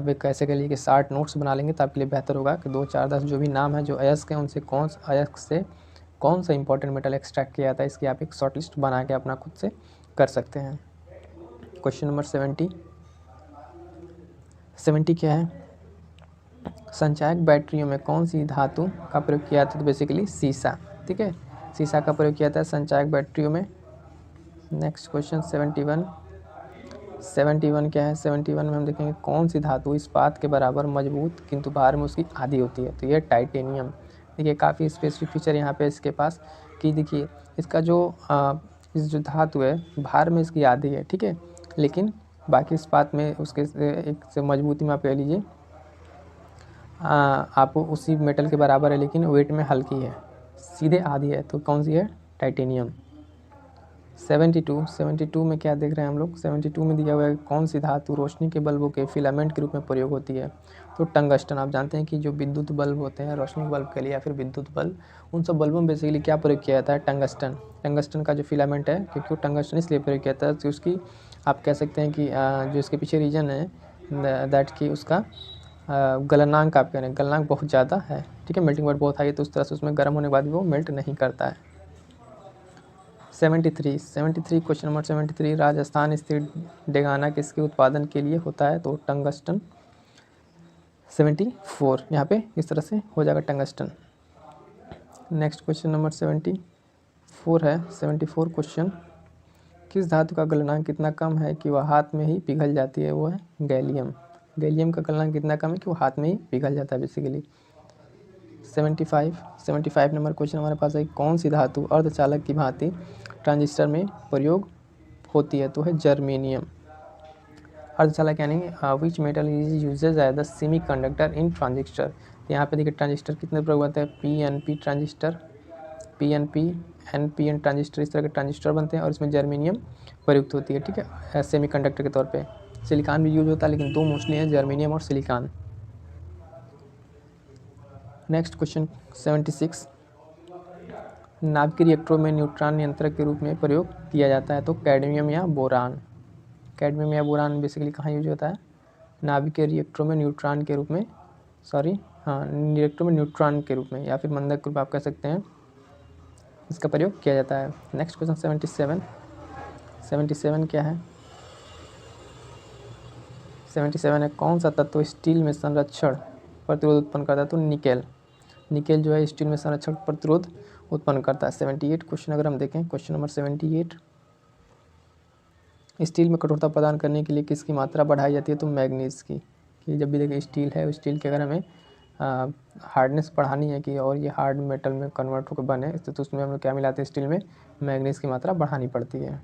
एक कैसे कह लीजिए कि 60 नोट्स बना लेंगे तो आपके लिए बेहतर होगा कि 2, 4, 10 जो भी नाम है जो अयस्क है उनसे कौन सा अयस्क से कौन सा इंपॉर्टेंट मेटल एक्सट्रैक्ट किया जाता है, इसकी आप एक शॉर्ट लिस्ट बना के अपना खुद से कर सकते हैं। क्वेश्चन नंबर 70 क्या है, संचायक बैटरियों में कौन सी धातु का प्रयोग किया जाता है, तो बेसिकली सीसा, ठीक है, सीसा का प्रयोग किया जाता है संचायक बैटरियों में। नेक्स्ट क्वेश्चन 71 क्या है, 71 में हम देखेंगे कौन सी धातु इस्पात के बराबर मजबूत किंतु भार में उसकी आधी होती है, तो ये टाइटेनियम। देखिए काफ़ी स्पेसिफिक फीचर यहाँ पे इसके पास कि देखिए इसका जो इस जो धातु है भार में इसकी आधी है, ठीक है, लेकिन बाकी इस्पात में उसके एक से मजबूती में आप कह लीजिए आप उसी मेटल के बराबर है, लेकिन वेट में हल्की है, सीधे आधी है, तो कौन सी है, टाइटेनियम। 72 में क्या देख रहे हैं हम लोग, 72 में दिया हुआ है कौन सी धातु रोशनी के बल्बों के फिलामेंट के रूप में प्रयोग होती है, तो टंगस्टन। आप जानते हैं कि जो विद्युत बल्ब होते हैं रोशनी बल्ब के लिए या फिर विद्युत बल्ब, उन सब बल्बों में बेसिकली क्या प्रयोग किया जाता है, टंगस्टन का जो फिलामेंट है, क्योंकि टंगस्टन इसलिए प्रयोग किया जाता है कि उसकी आप कह सकते हैं कि जो इसके पीछे रीजन है दैट कि उसका गलनांक आप कह रहे हैं, गलनांक बहुत ज़्यादा है, ठीक है, मेल्टिंग पॉइंट बहुत हाई है, तो उस तरह से उसमें गर्म होने के बाद भी वो मेल्ट नहीं करता है। 73 क्वेश्चन नंबर 73, राजस्थान स्थित डेगाना किसके उत्पादन के लिए होता है, तो टंगस्टन। 74 यहाँ पे इस तरह से हो जाएगा टंगस्टन। नेक्स्ट क्वेश्चन नंबर 74 है। 74 क्वेश्चन, किस धातु का गलनांक कितना कम है कि वह हाथ में ही पिघल जाती है? वो है गैलियम। गैलियम का गलनांक कितना कम है कि वो हाथ में ही पिघल जाता है बेसिकली। 75 नंबर क्वेश्चन हमारे पास है, कौन सी धातु अर्धचालक की भांति ट्रांजिस्टर में प्रयोग होती है? तो है जर्मेनियम। अर्धचालक यानी which metal is uses as the semiconductor in transistor. यहाँ पे देखिए ट्रांजिस्टर कितने प्रयोग होते हैं? PNP transistor, PNP, NPN transistor, इस तरह के ट्रांजिस्टर बनते हैं और इसमें जर्मेनियम प्रयुक्त होती है, ठीक है, सेमी कंडक्टर के तौर पे। सिलिकॉन भी यूज होता है लेकिन दो मोस्टली हैं, जर्मेनियम और सिलिकॉन। नेक्स्ट क्वेश्चन 76, नाभिकीय रिएक्टरों में न्यूट्रॉन नियंत्रक के रूप में प्रयोग किया जाता है? तो कैडमियम या बोरान। कैडमियम या बोरान बेसिकली कहाँ यूज होता है? नाभिकीय रिएक्टरों में न्यूट्रॉन के रूप में, रिएक्टरों में न्यूट्रॉन के रूप में या फिर मंदक रूप आप कह सकते हैं, इसका प्रयोग किया जाता है। नेक्स्ट क्वेश्चन 77 क्या है? 77 है, कौन सा तत्व स्टील में संरक्षण प्रतिरोध उत्पन्न करता है? तो निकेल। निकेल जो है स्टील में संरक्षण प्रतिरोध उत्पन्न करता है। 78 क्वेश्चन अगर हम देखें, क्वेश्चन नंबर 78, स्टील में कठोरता प्रदान करने के लिए किसकी मात्रा बढ़ाई जाती है? तो मैग्नीज की। कि जब भी देखिए स्टील है, स्टील के अगर हमें हार्डनेस बढ़ानी है कि और ये हार्ड मेटल में कन्वर्ट होकर बने, तो उसमें हम लोग क्या मिलाते हैं? स्टील में मैग्नीज की मात्रा बढ़ानी पड़ती है।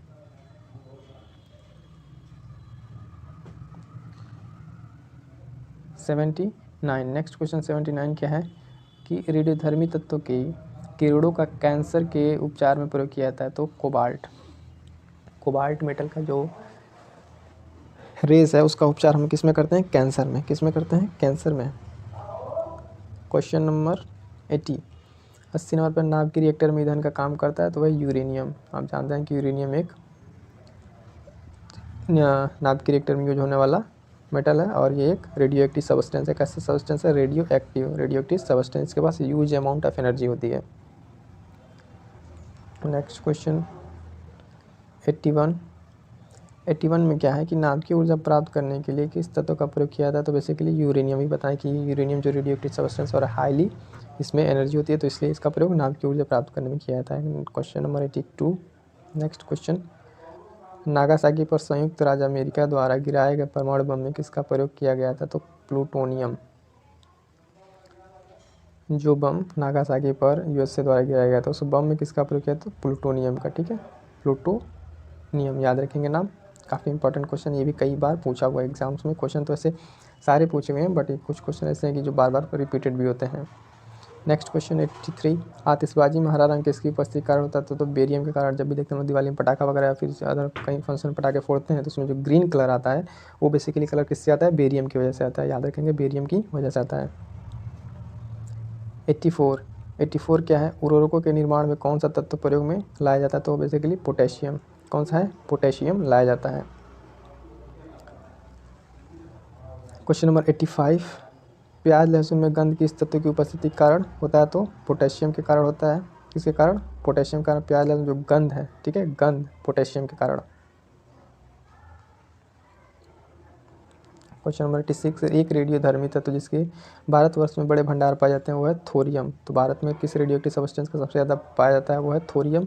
नेक्स्ट क्वेश्चन 79 क्या है कि रेडियोधर्मी तत्वों के किरणों का कैंसर के उपचार में प्रयोग किया जाता है? तो कोबाल्ट मेटल का जो रेज है उसका उपचार हम किस में करते हैं? कैंसर में। किस में करते हैं? कैंसर में। क्वेश्चन नंबर 80 नंबर पर नाभिकीय रिएक्टर में ईंधन का काम करता है? तो वह यूरेनियम। आप जानते हैं कि यूरेनियम एक नाभिकीय रिएक्टर में यूज होने वाला मेटल है और ये एक रेडियो एक्टिव सब्सटेंस है। कैसा सब्सटेंस है? रेडियो एक्टिव सब्सटेंस के पास ह्यूज अमाउंट ऑफ एनर्जी होती है। नेक्स्ट क्वेश्चन 81 में क्या है कि नाभिकीय ऊर्जा प्राप्त करने के लिए किस तत्व का प्रयोग किया जाता है? तो बेसिकली यूरेनियम ही बताएं कि यूरेनियम जो रेडियो एक्टिव सब्सटेंस और हाईली इसमें एनर्जी होती है, तो इसलिए इसका प्रयोग नाभिकीय ऊर्जा प्राप्त करने में किया जाता है। Question number 82। Next question, Nagasaki पर संयुक्त राज्य अमेरिका द्वारा गिराए गए परमाणु बम में किसका प्रयोग किया गया था? तो प्लूटोनियम। जो बम नागासाकी पर यूएसए द्वारा गिराया गया था उस बम में किसका प्रयोग किया? तो प्लूटोनियम का, ठीक है, प्लूटोनियम याद रखेंगे नाम। काफ़ी इंपॉर्टेंट क्वेश्चन, ये भी कई बार पूछा हुआ है एग्जाम्स में। क्वेश्चन तो ऐसे सारे पूछे हुए हैं बट कुछ क्वेश्चन ऐसे हैं कि जो बार बार रिपीटेड भी होते हैं। नेक्स्ट क्वेश्चन 83, आतिशबाजी में हरा रंग किसकी उपस्थिति के कारण होता है? तो बेरियम के कारण। जब भी देखते हैं दिवाली में पटाखा वगैरह या फिर अदर कहीं फंक्शन में पटाखे फोड़ते हैं तो उसमें जो ग्रीन कलर आता है वो बेसिकली कलर किससे आता है? बेरियम की वजह से आता है। याद रखेंगे बेरियम की वजह से आता है। 84 क्या है? उर्वरकों के निर्माण में कौन सा तत्व प्रयोग में लाया जाता है? तो बेसिकली पोटेशियम। कौन सा है? पोटेशियम लाया जाता है। क्वेश्चन नंबर 85, प्याज लहसुन में गंध किस तत्व की उपस्थिति के कारण होता है? तो पोटेशियम के कारण होता है। किसके कारण? पोटेशियम के कारण प्याज लहसुन जो गंध है, ठीक है, गंध पोटेशियम के कारण। क्वेश्चन नंबर 86, एक रेडियोधर्मी तत्व जिसके भारतवर्ष में बड़े भंडार पाए जाते हैं वो है थोरियम। तो भारत में किस रेडियो एक्टिव सब्सटेंस का सबसे ज़्यादा पाया जाता है? वो है थोरियम।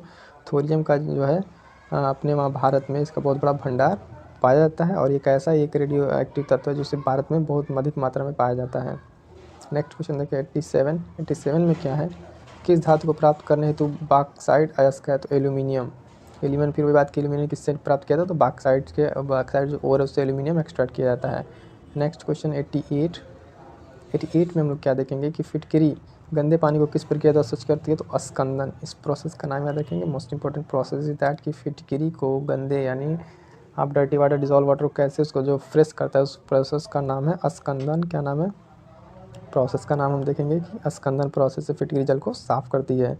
थोरियम का जो है अपने वहाँ भारत में इसका बहुत बड़ा भंडार पाया जाता है और एक ऐसा एक रेडियो एक्टिव तत्व है जिसे भारत में बहुत अधिक मात्रा में पाया जाता है। नेक्स्ट क्वेश्चन देखिए 87 में क्या है? किस धातु को प्राप्त करने हेतु बॉक्साइट अयस्क है? तो एल्यूमिनियम। एल्यूमिनियम, फिर वही बात की एल्यूमिनियम किससे प्राप्त किया था? तो बॉक्साइट जो ओर है उससे एल्यूमिनियम एक्सट्रैक्ट किया जाता है। नेक्स्ट क्वेश्चन 88 में हम लोग क्या देखेंगे कि फिटकरी गंदे पानी को किस प्रक्रिया द्वारा स्वच्छ करती है? तो अस्कंदन। इस प्रोसेस का नाम याद रखेंगे। Most important process is that कि फिटकरी को गंदे यानी आप डर्टी वाटर डिजॉल्व वाटर को कैसे उसको जो फ्रेश करता है उस प्रोसेस का नाम है अस्कंदन। क्या नाम है? प्रोसेस का नाम हम देखेंगे कि अस्कंदन प्रोसेस से फिटकरी जल को साफ करती है।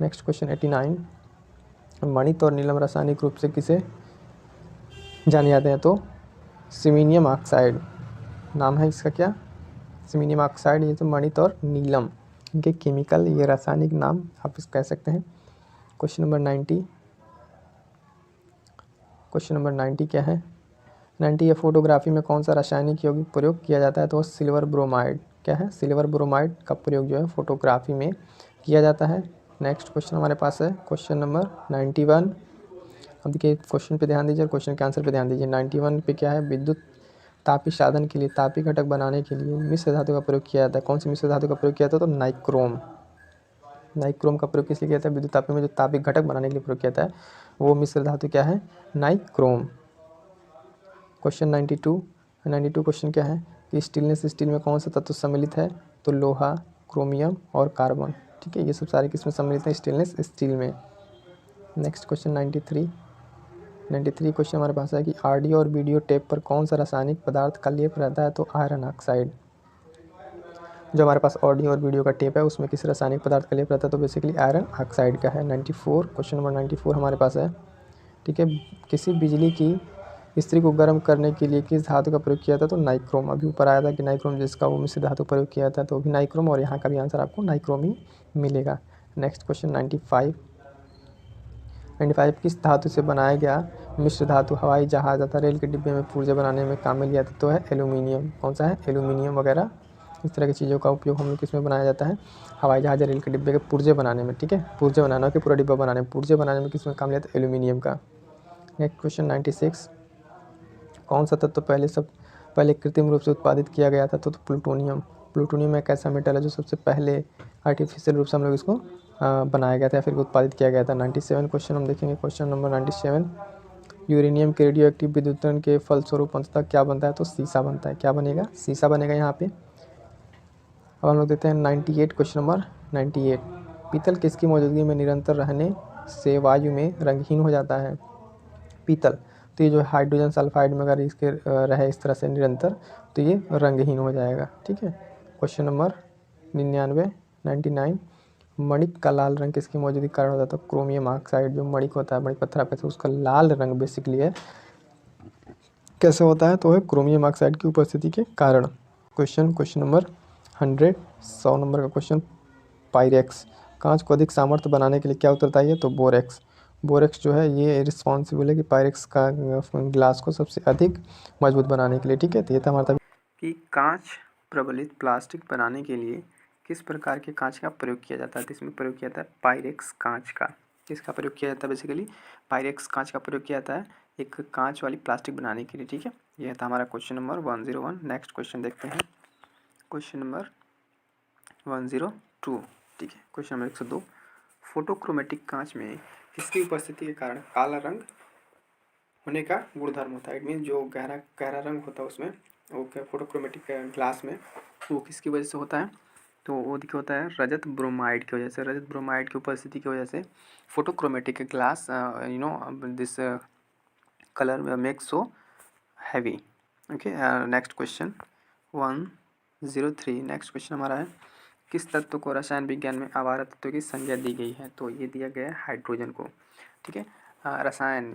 नेक्स्ट क्वेश्चन 89, मणित और नीलम रासायनिक रूप से किसे जाने जाते हैं? तो सिमीनियम ऑक्साइड नाम है इसका। क्या? सिमीनियम ऑक्साइड। ये तो मणित और नीलम, इनके केमिकल ये रासायनिक नाम आप इस कह सकते हैं। क्वेश्चन नंबर 90 क्या है? 90 या फोटोग्राफी में कौन सा रासायनिक यौगिक प्रयोग किया जाता है? तो सिल्वर ब्रोमाइड। क्या है, सिल्वर ब्रोमाइड का प्रयोग जो है फोटोग्राफी में किया जाता है। नेक्स्ट क्वेश्चन हमारे पास है क्वेश्चन नंबर 91। अब देखिए क्वेश्चन पे ध्यान दीजिए और क्वेश्चन के आंसर पे ध्यान दीजिए। 91 पे क्या है, विद्युत तापी साधन के लिए तापी घटक बनाने के लिए मिश्र धातु का प्रयोग किया जाता है। कौन सी मिश्र धातु का प्रयोग किया जाता है, तो नाइक्रोम। नाइक्रोम का प्रयोग किस लिए किया जाता है, विद्युत तापी में जो तापी घटक बनाने के लिए प्रयोग किया जाता है वो मिश्र धातु क्या है, नाइक्रोम। क्वेश्चन 92 क्वेश्चन क्या है कि स्टीलनेस स्टील में कौन सा तत्व सम्मिलित है, तो लोहा, क्रोमियम और कार्बन। ठीक है, ये सब सारे किसमें सम्मिलित है, स्टेनलेस स्टील में। नेक्स्ट क्वेश्चन 93 क्वेश्चन हमारे पास है कि ऑडियो और वीडियो टेप पर कौन सा रासायनिक पदार्थ का लेप रहता है, तो आयरन ऑक्साइड। जो हमारे पास ऑडियो और वीडियो का टेप है उसमें किस रासायनिक पदार्थ का लेप रहता है, तो बेसिकली आयरन ऑक्साइड का है। 94 क्वेश्चन नंबर 94 हमारे पास है। ठीक है, किसी बिजली की इस्त्री को गर्म करने के लिए किस धातु का प्रयोग किया था, तो नाइक्रोम। अभी ऊपर आया था कि नाइक्रोम जिसका वो मिश्र धातु प्रयोग किया था, तो भी नाइक्रोम, और यहाँ का भी आंसर आपको नाइक्रोम ही मिलेगा। नेक्स्ट क्वेश्चन 95 किस धातु से बनाया गया मिश्र धातु हवाई जहाज तथा रेल के डिब्बे में पुर्जे बनाने में काम में लिया था, तो है एल्यूमिनियम। कौन सा है, एल्यूमिनियम वगैरह इस तरह की चीज़ों का उपयोग हम लोग किस में बनाया जाता है, हवाई जहाज रेल के डिब्बे के पुर्जे बनाने में। ठीक है, पुर्जे बनाना कि पूरा डिब्बा बनाने में, पुर्जे बनाने में किस में काम लिया था, एल्यूमिनियम का। नेक्स्ट क्वेश्चन 96 कौन सा तत्व पहले कृत्रिम रूप से उत्पादित किया गया था, तो प्लूटोनियम। प्लूटोनियम एक ऐसा मेटल है जो सबसे पहले आर्टिफिशियल रूप से हम लोग इसको बनाया गया था या फिर उत्पादित किया गया था। 97 क्वेश्चन हम देखेंगे, क्वेश्चन नंबर 97 यूरेनियम के रेडियो एक्टिव विद्युतन के फलस्वरूप अंततः क्या बनता है, तो सीसा बनता है। क्या बनेगा, सीसा बनेगा यहाँ पे। अब हम लोग देखते हैं 98 क्वेश्चन नंबर 98 पीतल किसकी मौजूदगी में निरंतर रहने से वायु में रंगहीन हो जाता है, पीतल। तो ये जो हाइड्रोजन सल्फाइड में अगर इसके रहे इस तरह से निरंतर तो ये रंगहीन हो जाएगा। ठीक है, क्वेश्चन नंबर 99 मणिक का लाल रंग किसकी मौजूदगी के कारण होता है, तो क्रोमियम ऑक्साइड। जो मणिक होता है, मणिक पत्थर आप कहते हैं, उसका लाल रंग बेसिकली है कैसे होता है, तो है क्रोमियम ऑक्साइड की उपस्थिति के कारण। क्वेश्चन नंबर 100 नंबर का क्वेश्चन, पायरेक्स कांच को अधिक सामर्थ्य बनाने के लिए क्या उत्तरदायी है, तो बोरेक्स। बोरेक्स जो है ये रिस्पॉन्सिबल है कि पायरेक्स का ग्लास को सबसे अधिक मजबूत बनाने के लिए। ठीक है, तो ये था हमारा कि कांच प्रबलित प्लास्टिक बनाने के लिए किस प्रकार के कांच का प्रयोग किया जाता है, तो इसमें प्रयोग किया जाता है पायरेक्स कांच का। किसका प्रयोग किया जाता है, बेसिकली पायरेक्स कांच का प्रयोग किया जाता है एक कांच वाली प्लास्टिक बनाने के लिए। ठीक है, यह था हमारा क्वेश्चन नंबर 101। नेक्स्ट क्वेश्चन देखते हैं, क्वेश्चन नंबर 102। ठीक है, क्वेश्चन नंबर 102 फोटोक्रोमेटिक कांच में किसकी उपस्थिति के कारण काला रंग होने का गुणधर्म होता है। इट मीन जो गहरा रंग होता है उसमें, वो क्या फोटोक्रोमेटिक ग्लास में, वो किसकी वजह से होता है, तो वो देखिए होता है रजत ब्रोमाइड की वजह से। रजत ब्रोमाइड की उपस्थिति की वजह से photochromatic glass this colour makes so heavy. Okay, next question 103। Next question हमारा है किस तत्व को रसायन विज्ञान में आवारा तत्व की संज्ञा दी गई है, तो ये दिया गया है हाइड्रोजन को। ठीक है, रसायन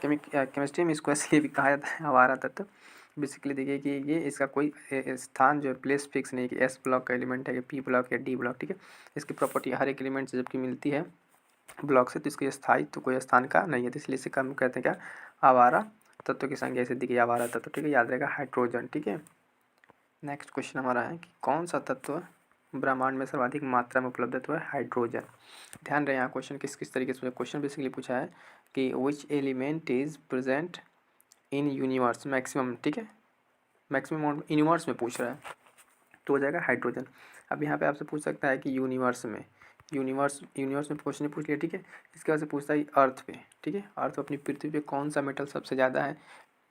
केमिस्ट्री में इसको इसलिए भी कहा जाता है आवारा तत्व। बेसिकली देखिए कि ये इसका कोई स्थान जो है प्लेस फिक्स नहीं है कि एस ब्लॉक का एलिमेंट है कि पी ब्लॉक या डी ब्लॉक। ठीक है, इसकी प्रॉपर्टी हर एक एलिमेंट से जबकि मिलती है ब्लॉक से, तो इसकी स्थायित्व तो कोई स्थान का नहीं है, तो इसलिए इसे कम कहते हैं क्या, आवारा तत्व की संज्ञा इसे दी गई आवारा तत्व। ठीक है, याद रहेगा हाइड्रोजन। ठीक है, नेक्स्ट क्वेश्चन हमारा है कि कौन सा तत्व ब्रह्मांड में सर्वाधिक मात्रा में उपलब्ध है, तो है हाइड्रोजन। ध्यान रहे यहाँ क्वेश्चन किस तरीके से क्वेश्चन बेसिकली पूछा है कि which element is present in universe maximum. ठीक है, मैक्सिमम यूनिवर्स में पूछ रहा है तो हो जाएगा हाइड्रोजन। अब यहाँ पे आपसे पूछ सकता है कि यूनिवर्स में क्वेश्चन पूछ लिया। ठीक है, इसके बाद से पूछता है अर्थ पे। ठीक है, अर्थ अपनी पृथ्वी पे कौन सा मेटल सबसे ज़्यादा है,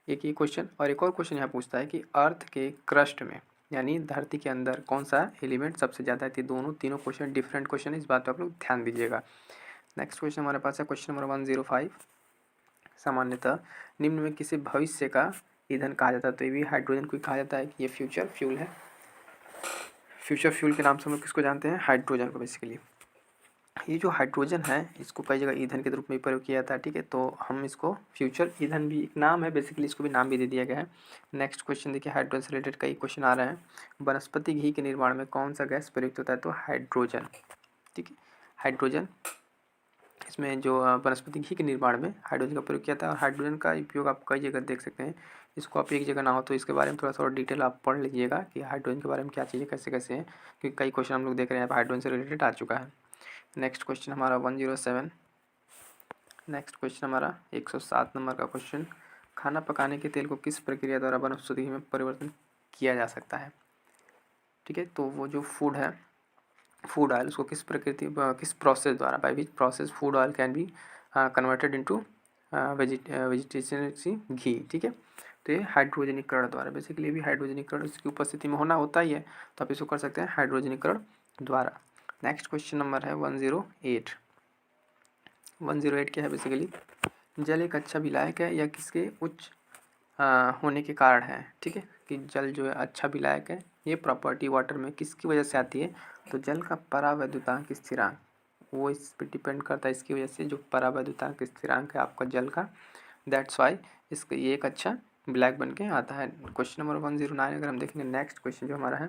एक ये क्वेश्चन। और एक और क्वेश्चन यहाँ पूछता है कि अर्थ के क्रस्ट में यानी धरती के अंदर कौन सा एलिमेंट सबसे ज़्यादा है। तीनों क्वेश्चन डिफरेंट क्वेश्चन है, इस बात पर आप लोग ध्यान दीजिएगा। नेक्स्ट क्वेश्चन हमारे पास है क्वेश्चन नंबर 105 सामान्यतः निम्न में किसी भविष्य का ईंधन कहा जाता है, तो ये भी हाइड्रोजन को कहा जाता है कि ये फ्यूचर फ्यूल है। फ्यूचर फ्यूल के नाम से हम लोग किसको जानते हैं, हाइड्रोजन को। बेसिकली ये जो हाइड्रोजन है इसको कई जगह ईंधन के रूप में प्रयोग किया जाता है। ठीक है, तो हम इसको फ्यूचर ईंधन भी एक नाम है, बेसिकली इसको भी नाम भी दे दिया गया है। नेक्स्ट क्वेश्चन देखिए, हाइड्रोजन से रिलेटेड कई क्वेश्चन आ रहे हैं। वनस्पति घी के निर्माण में कौन सा गैस प्रयुक्त होता है, तो हाइड्रोजन। ठीक है, हाइड्रोजन इसमें जो वनस्पति घी के निर्माण में हाइड्रोजन का प्रयोग किया था। और हाइड्रोजन का उपयोग आप कई जगह देख सकते हैं,
इसको आप एक जगह ना हो तो इसके बारे में थोड़ा सा और डिटेल आप पढ़ लीजिएगा कि हाइड्रोजन के बारे में क्या चीज़ें कैसे कैसे हैं, क्योंकि कई क्वेश्चन हम लोग देख रहे हैं हाइड्रोजन से रिलेटेड आ चुका है। नेक्स्ट क्वेश्चन हमारा 107। नेक्स्ट क्वेश्चन हमारा 107 नंबर का क्वेश्चन, खाना पकाने के तेल को किस प्रक्रिया द्वारा वनस्पति में परिवर्तन किया जा सकता है। ठीक है, तो वो जो फूड है, फूड ऑयल, उसको किस प्रोसेस द्वारा, by which process food oil can be converted into vegetation ghee. ठीक है, तो ये हाइड्रोजनीकरण द्वारा, बेसिकली भी हाइड्रोजनीकरण इसकी उपस्थिति में होना होता ही है, तो आप इसको कर सकते हैं हाइड्रोजनीकरण द्वारा। नेक्स्ट क्वेश्चन नंबर है 108। 108 क्या है, बेसिकली जल एक अच्छा विलायक है या किसके उच्च होने के कारण है। ठीक है, कि जल जो है अच्छा विलायक है, ये प्रॉपर्टी वाटर में किसकी वजह से आती है, तो जल का परावैद्युतांक स्थिरांक, वो इस पर डिपेंड करता है, इसकी वजह से जो परावैद्युतांक स्थिरांक है आपका जल का, दैट्स वाई इसका ये एक अच्छा ब्लैक बन के आता है। क्वेश्चन नंबर 109 अगर हम देखेंगे, नेक्स्ट क्वेश्चन जो हमारा है,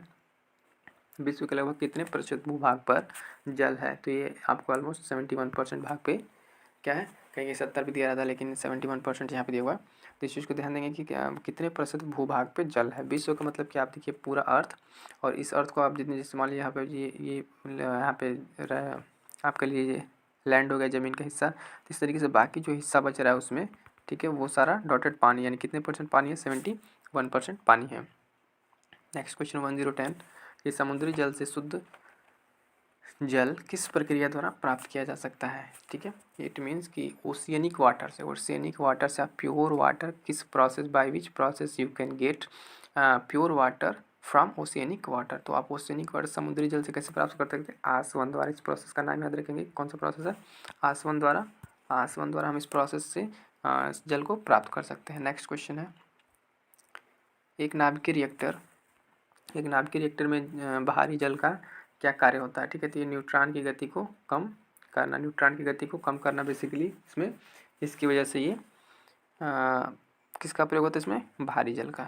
विश्व के लगभग कितने प्रतिशत भूभाग पर जल है, तो ये आपको ऑलमोस्ट 71% भाग पे क्या है, कहीं 70 भी दिया रहा था लेकिन 71% यहाँ पे दिया हुआ है। तो इस चीज़ को ध्यान देंगे कि कितने प्रतिशत भूभाग पे जल है। विश्व का मतलब कि आप देखिए पूरा अर्थ, और इस अर्थ को आप जितने, जैसे मान लीजिए यहाँ पे ये यहाँ पे आपके लिए लैंड हो गया, ज़मीन का हिस्सा, तो इस तरीके से बाकी जो हिस्सा बच रहा है उसमें, ठीक है, वो सारा डॉटेड पानी, यानी कितने % पानी है, 71% पानी है। नेक्स्ट क्वेश्चन 1010, ये समुद्री जल से शुद्ध जल किस प्रक्रिया द्वारा प्राप्त किया जा सकता है। ठीक है, इट मीन्स कि ओशियनिक वाटर से आप प्योर वाटर, किस process, bye which process you can get pure water from oceanic water. तो आप ओशियनिक वाटर समुद्री जल से कैसे प्राप्त कर सकते हैं, आसवन द्वारा। इस प्रोसेस का नाम याद रखेंगे, कौन सा प्रोसेस है, आसवन द्वारा। आसवन द्वारा हम इस प्रोसेस से जल को प्राप्त कर सकते हैं। नेक्स्ट क्वेश्चन है, एक नाभिकीय रिएक्टर में बाहरी जल का क्या कार्य होता है। ठीक है, तो ये न्यूट्रॉन की गति को कम करना बेसिकली इसमें, इसकी वजह से ये किसका प्रयोग होता है इसमें, भारी जल का।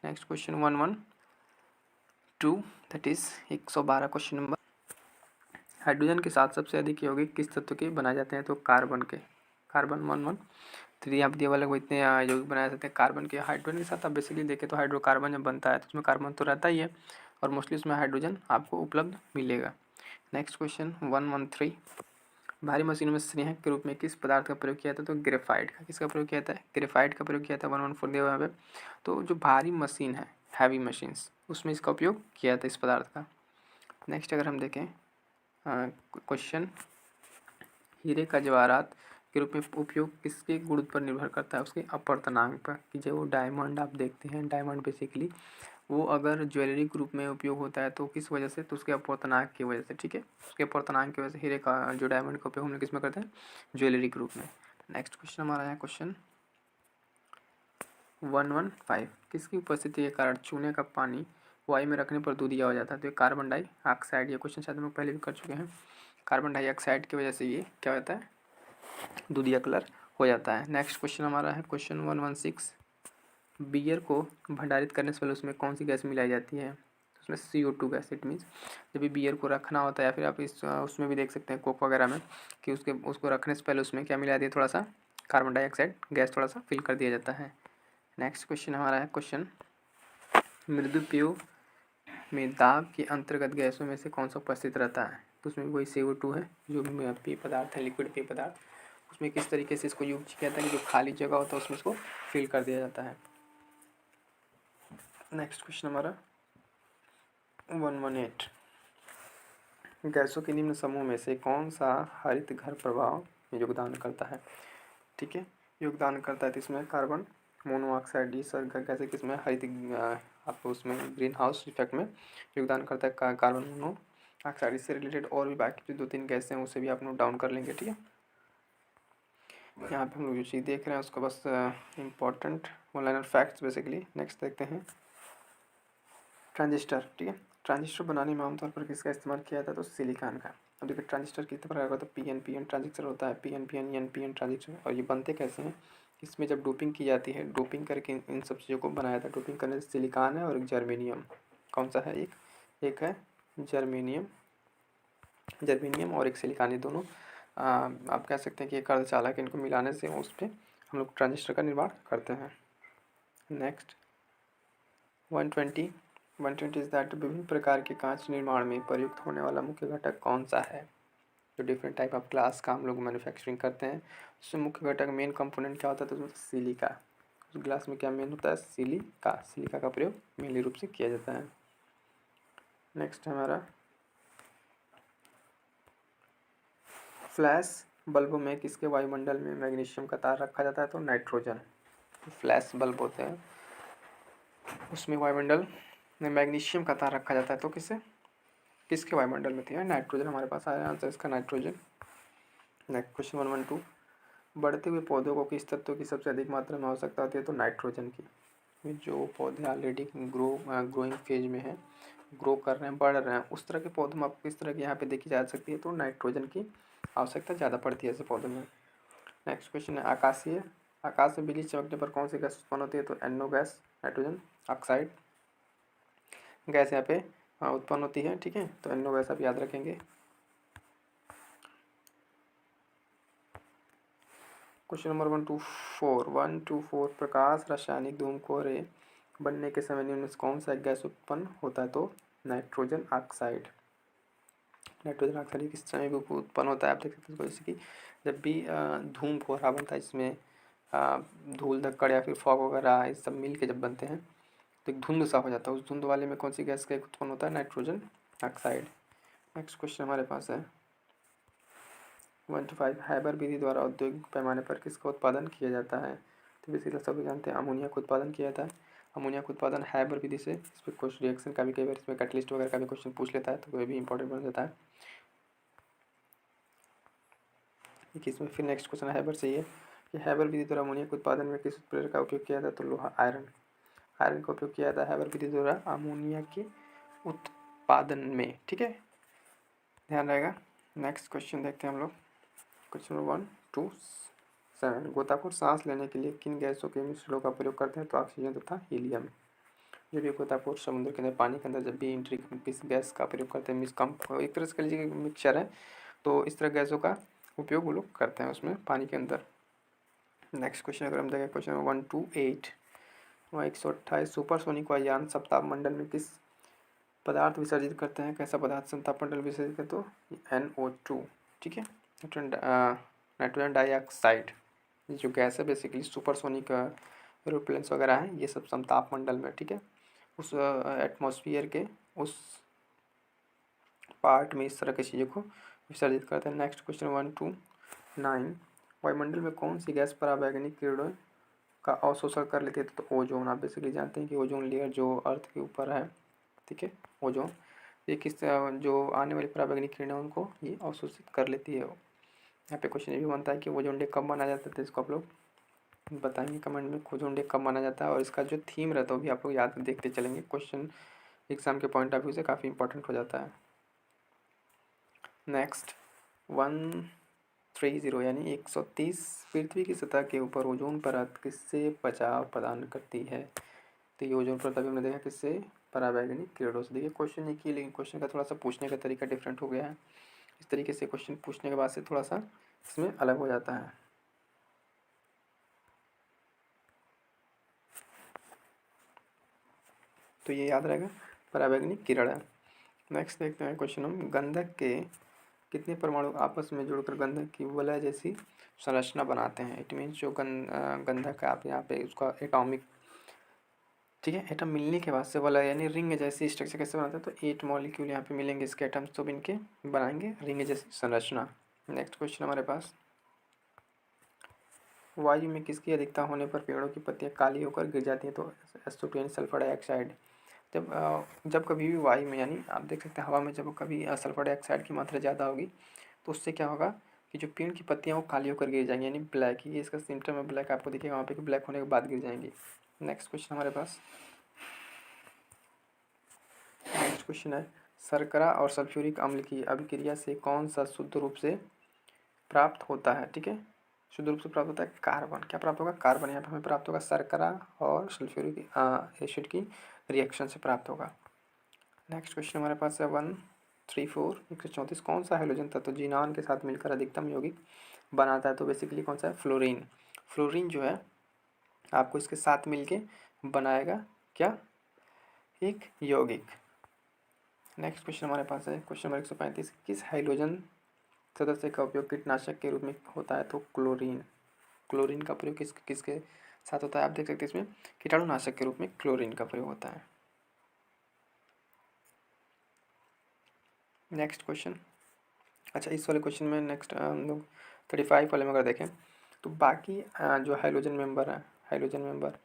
Next question 112, that is 112 question number, hydrogen के साथ सबसे अधिक यौगिक किस तत्व के बनाए जाते हैं, तो कार्बन 113 यहाँ दिया वाले को इतने यौगिक बनाए जाते हैं कार्बन के। हाइड्रोजन के साथ आप बेसिकली देखें तो हाइड्रोकार्बन जब बनता है तो उसमें कार्बन तो रहता ही है, और मोस्टली उसमें हाइड्रोजन आपको उपलब्ध मिलेगा। नेक्स्ट क्वेश्चन 113, भारी मशीनों में स्नेहक के रूप में किस पदार्थ का प्रयोग किया था, तो ग्रेफाइट का। किसका प्रयोग किया था, ग्रेफाइट का प्रयोग किया था। 114 दिया हुआ है। तो जो भारी मशीन है, हैवी मशीन्स, उसमें इसका उपयोग किया था इस पदार्थ का। नेक्स्ट अगर हम देखें क्वेश्चन, हीरे का जवाहरात के रूप में उपयोग किसके गुण पर निर्भर करता है, उसके अपवर्तनांक पर। कि जो डायमंड आप देखते हैं, डायमंड बेसिकली वो अगर ज्वेलरी के रूप में उपयोग होता है तो किस वजह से, तो उसके अपवर्तनांक की वजह से। ठीक है, उसके अपवर्तनांक की वजह से हीरे का, जो डायमंड का उपयोग हम लोग किस में करते हैं, ज्वेलरी के रूप में। नेक्स्ट क्वेश्चन हमारा है क्वेश्चन 115, किसकी उपस्थिति के कारण चूने का पानी वायु में रखने पर दूधिया हो जाता है, तो ये कार्बन डाइऑक्साइड। ये क्वेश्चन शायद हम लोग पहले भी कर चुके हैं। कार्बन डाइऑक्साइड की वजह से ये क्या होता है, दूधिया कलर हो जाता है। नेक्स्ट क्वेश्चन हमारा है क्वेश्चन 116, बियर को भंडारित करने से पहले उसमें कौन सी गैस मिलाई जाती है, तो उसमें CO2 गैस। इट मीन्स जब भी बियर को रखना होता है, या फिर आप उसमें भी देख सकते हैं कोक वगैरह में, कि उसको रखने से पहले उसमें क्या मिला दिया, थोड़ा सा कार्बन डाइऑक्साइड गैस थोड़ा सा फिल कर दिया जाता है। नेक्स्ट क्वेश्चन हमारा है क्वेश्चन, मृदु पेय में दाब के अंतर्गत गैसों में से कौन सा उपस्थित रहता है, तो उसमें वही CO2 है, जो पेय पदार्थ है, लिक्विड पेय पदार्थ। उसमें किस तरीके से इसको यूज किया जाता है कि जो खाली जगह होता है उसमें इसको फिल कर दिया जाता है। नेक्स्ट क्वेश्चन हमारा 118, गैसों के निम्न समूह में से कौन सा हरित घर प्रभाव में योगदान करता है। ठीक है, योगदान करता है, तो इसमें कार्बन मोनोऑक्साइड, ये सब गैसें किसमें, हरित आपको उसमें ग्रीन हाउस इफेक्ट में योगदान करता है कार्बन मोनोऑक्साइड। इससे रिलेटेड और भी बाकी जो 2-3 गैसें हैं उसे भी आप नोट डाउन कर लेंगे। ठीक है, यहाँ पे हम लोग जो चीज़ देख रहे हैं उसका बस important one liner facts basically. Next देखते हैं ट्रांजिस्टर। ठीक है, ट्रांजिस्टर बनाने में आमतौर पर किसका इस्तेमाल किया जाता है, तो सिलिकॉन का। अब देखिए ट्रांजिस्टर कितने प्रकार का होता है, PN ट्रांजिस्टर होता है, PNPN NPN ट्रांजिस्टर। और ये बनते कैसे हैं, इसमें जब डोपिंग की जाती है, डोपिंग करके इन सब चीज़ों को बनाया था। डोपिंग करने से सिलिकॉन है और एक जर्मेनियम, कौन सा है, एक है जर्मेनियम और एक सिलिकॉन। ये दोनों आप कह सकते हैं कि एक अर्धचालक, इनको मिलाने से उस पर हम लोग ट्रांजिस्टर का निर्माण करते हैं। नेक्स्ट 120 इज दैट विभिन्न प्रकार के कांच निर्माण में प्रयुक्त होने वाला मुख्य घटक कौन सा है। जो डिफरेंट टाइप ऑफ ग्लास का हम लोग मैन्युफैक्चरिंग करते हैं उसमें मुख्य घटक मेन कंपोनेंट क्या होता है, तो उसमें सिलिका। उस ग्लास में क्या मेन होता है, सिलिका का प्रयोग मेनली रूप से किया जाता है। नेक्स्ट हमारा फ्लैश बल्बों में किसके वायुमंडल में मैग्नीशियम का तार रखा जाता है, तो नाइट्रोजन। फ्लैश बल्ब होते हैं उसमें वायुमंडल में मैग्नीशियम का तार रखा जाता है, तो किसके वायुमंडल में थी, नाइट्रोजन। हमारे पास आया आंसर इसका नाइट्रोजन। नेक्स्ट क्वेश्चन 112, बढ़ते हुए पौधों को किस तत्व की सबसे अधिक मात्रा में आवश्यकता होती है, तो नाइट्रोजन की। जो पौधे ऑलरेडी ग्रोइंग फेज में हैं, ग्रो कर रहे हैं, बढ़ रहे हैं, उस तरह के पौधों में आपको किस तरह की यहाँ पे देखी जा सकती है, तो नाइट्रोजन की आवश्यकता ज़्यादा पड़ती है ऐसे पौधों में। नेक्स्ट क्वेश्चन है आकाश में बिजली चमकने पर कौन सी गैस उत्पन्न होती है, तो NO gas, nitrogen oxide gas यहाँ पे उत्पन्न होती है। ठीक है, तो NO गैस आप याद रखेंगे। क्वेश्चन नंबर 124 प्रकाश रासायनिक धूमकोरे बनने के समय निम्न से कौन सा गैस उत्पन्न होता है, तो नाइट्रोजन ऑक्साइड। नाइट्रोजन ऑक्साइड किस समय उत्पन्न होता है, आप देख सकते हैं जैसे कि जब भी धूमकोरा बनता है, इसमें धूल धक्कड़ या फिर फॉग वगैरह ये सब मिल के जब बनते हैं तो एक धुंध सा हो जाता है, उस धुंध वाले में कौन सी गैस का उत्पन्न होता है, नाइट्रोजन ऑक्साइड। नेक्स्ट क्वेश्चन हमारे पास है 125 हैबर विधि द्वारा औद्योगिक पैमाने पर किसका उत्पादन किया जाता है, तो बेसिकली सभी जानते हैं अमोनिया का उत्पादन किया जाता है। अमोनिया का उत्पादन हैबर विधि से। इस पर कुछ रिएक्शन का भी कई बार इसमें कैटलिस्ट वगैरह का भी क्वेश्चन पूछ लेता है, तो वह भी इंपॉर्टेंट बन जाता है। इसमें फिर नेक्स्ट क्वेश्चन हैबर से ये कि हैबर विधि द्वारा अमोनिया के उत्पादन में किस उत्प्रेरक का उपयोग किया जाता है, तो लोहा आयरन का उपयोग किया जाता है हैबर विधि द्वारा अमोनिया के उत्पादन में। ठीक है, ध्यान रहेगा। नेक्स्ट क्वेश्चन देखते हैं हम लोग। क्वेश्चन नंबर 127, गोताखोर सांस लेने के लिए किन गैसों के मिश्रणों का प्रयोग करते हैं, तो ऑक्सीजन तथा हीलियम। जो भी गोताखोर समुद्र के अंदर पानी के अंदर जब भी एंट्री किस गैस का प्रयोग करते हैं, एक तरह से कह लीजिए मिक्सचर है, तो इस तरह गैसों का उपयोग वो लोग करते हैं उसमें पानी के अंदर। नेक्स्ट क्वेश्चन अगर हम देखें क्वेश्चन 128, 128 सुपरसोनिक वायुयान सप्ताह मंडल में किस पदार्थ विसर्जित करते हैं, कैसा पदार्थ सप्ताह मंडल विसर्जित करते, तो NO2। ठीक है, नाइट्रोजन डाइऑक्साइड जो गैस है बेसिकली सुपरसोनिक एरोप्लेन्स वगैरह हैं, ये सब समताप मंडल में, ठीक है, उस एटमॉस्फेयर के उस पार्ट में इस तरह की चीज़ों को विसर्जित करते हैं। नेक्स्ट क्वेश्चन 129, वायुमंडल में कौन सी गैस परावैंगनिक किरणों का अवशोषण कर लेती है, तो ओजोन। आप बेसिकली जानते हैं कि ओजोन लेयर जो अर्थ के ऊपर है, ठीक है, ओजोन ये किस जो आने वाली परावैंगनिक किरणें उनको ये अवशोषित कर लेती है। यहाँ पे क्वेश्चन ये भी बनता है कि ओजोन डे कब माना जाता है, तो इसको आप लोग बताएंगे कमेंट में ओजोन डे कब माना जाता है, और इसका जो थीम रहता है वो भी आप लोग याद देखते चलेंगे। क्वेश्चन एग्जाम के पॉइंट ऑफ व्यू से काफ़ी इंपॉर्टेंट हो जाता है। नेक्स्ट 130 यानी 130 पृथ्वी की सतह के ऊपर ओजोन परत किससे बचाव प्रदान करती है, तो ये ओजोन परत अभी हमने देखा किससे, परावैंगनिक किरणों से। देखिए क्वेश्चन एक ही, लेकिन क्वेश्चन का थोड़ा सा पूछने का तरीका डिफरेंट हो गया है। इस तरीके से क्वेश्चन पूछने के बाद से थोड़ा सा इसमें अलग हो जाता है। तो ये याद रहेगा परावैंगनिक किरण है। नेक्स्ट देखते हैं क्वेश्चन हम, गंधक के कितने परमाणु आपस में जुड़कर गंधक की वलय जैसी संरचना बनाते हैं। इट मीन्स जो गंधक है आप यहाँ पे उसका एटॉमिक, ठीक है, एटम मिलने के बाद से वलय यानी रिंग जैसी स्ट्रक्चर कैसे बनाते हैं, तो 8 मॉलिक्यूल यहाँ पे मिलेंगे इसके एटम्स, तो इनके बनाएंगे रिंग जैसी संरचना। नेक्स्ट क्वेश्चन हमारे पास, वायु में किसकी अधिकता होने पर पेड़ों की पत्तियाँ काली होकर गिर जाती हैं, तो SO2 यानी सल्फर डाइऑक्साइड। जब कभी भी वायु में यानी आप देख सकते हैं हवा में जब कभी सल्फर डाइऑक्साइड की मात्रा ज़्यादा होगी तो उससे क्या होगा कि जो पेड़ की पत्तियाँ वो काली होकर गिर जाएंगी, यानी ब्लैक, ये इसका सिम्टम है ब्लैक, आपको देखिएगा वहाँ पे कि ब्लैक होने के बाद गिर जाएंगी। नेक्स्ट क्वेश्चन हमारे पास, नेक्स्ट क्वेश्चन है, शर्करा और सल्फ्यूरिक अम्ल की अभिक्रिया से कौन सा शुद्ध रूप से प्राप्त होता है, ठीक है, शुद्ध रूप से प्राप्त होता है कार्बन। क्या प्राप्त होगा, कार्बन। यहाँ पे हमें प्राप्त होगा शर्करा और सल्फ्यूरिक एसिड की रिएक्शन से प्राप्त होगा। नेक्स्ट क्वेश्चन हमारे पास है 134 कौन सा हाइड्रोजन तत्व जीनान के साथ मिलकर अधिकतम यौगिक बनाता है, तो बेसिकली कौन सा है, फ्लोरीन। फ्लोरीन जो है आपको इसके साथ मिलके बनाएगा क्या, एक यौगिक। नेक्स्ट क्वेश्चन हमारे पास है क्वेश्चन नंबर 135, किस हाइड्रोजन सदस्य का उपयोग कीटनाशक के रूप में होता है, तो क्लोरीन। क्लोरीन का प्रयोग किसके साथ होता है, आप देख सकते हैं इसमें कीटाणुनाशक के रूप में क्लोरीन का प्रयोग होता है। नेक्स्ट क्वेश्चन, अच्छा इस वाले क्वेश्चन में नेक्स्ट हम लोग 35 वाले में अगर देखें तो बाकी जो हाइड्रोजन मेंबर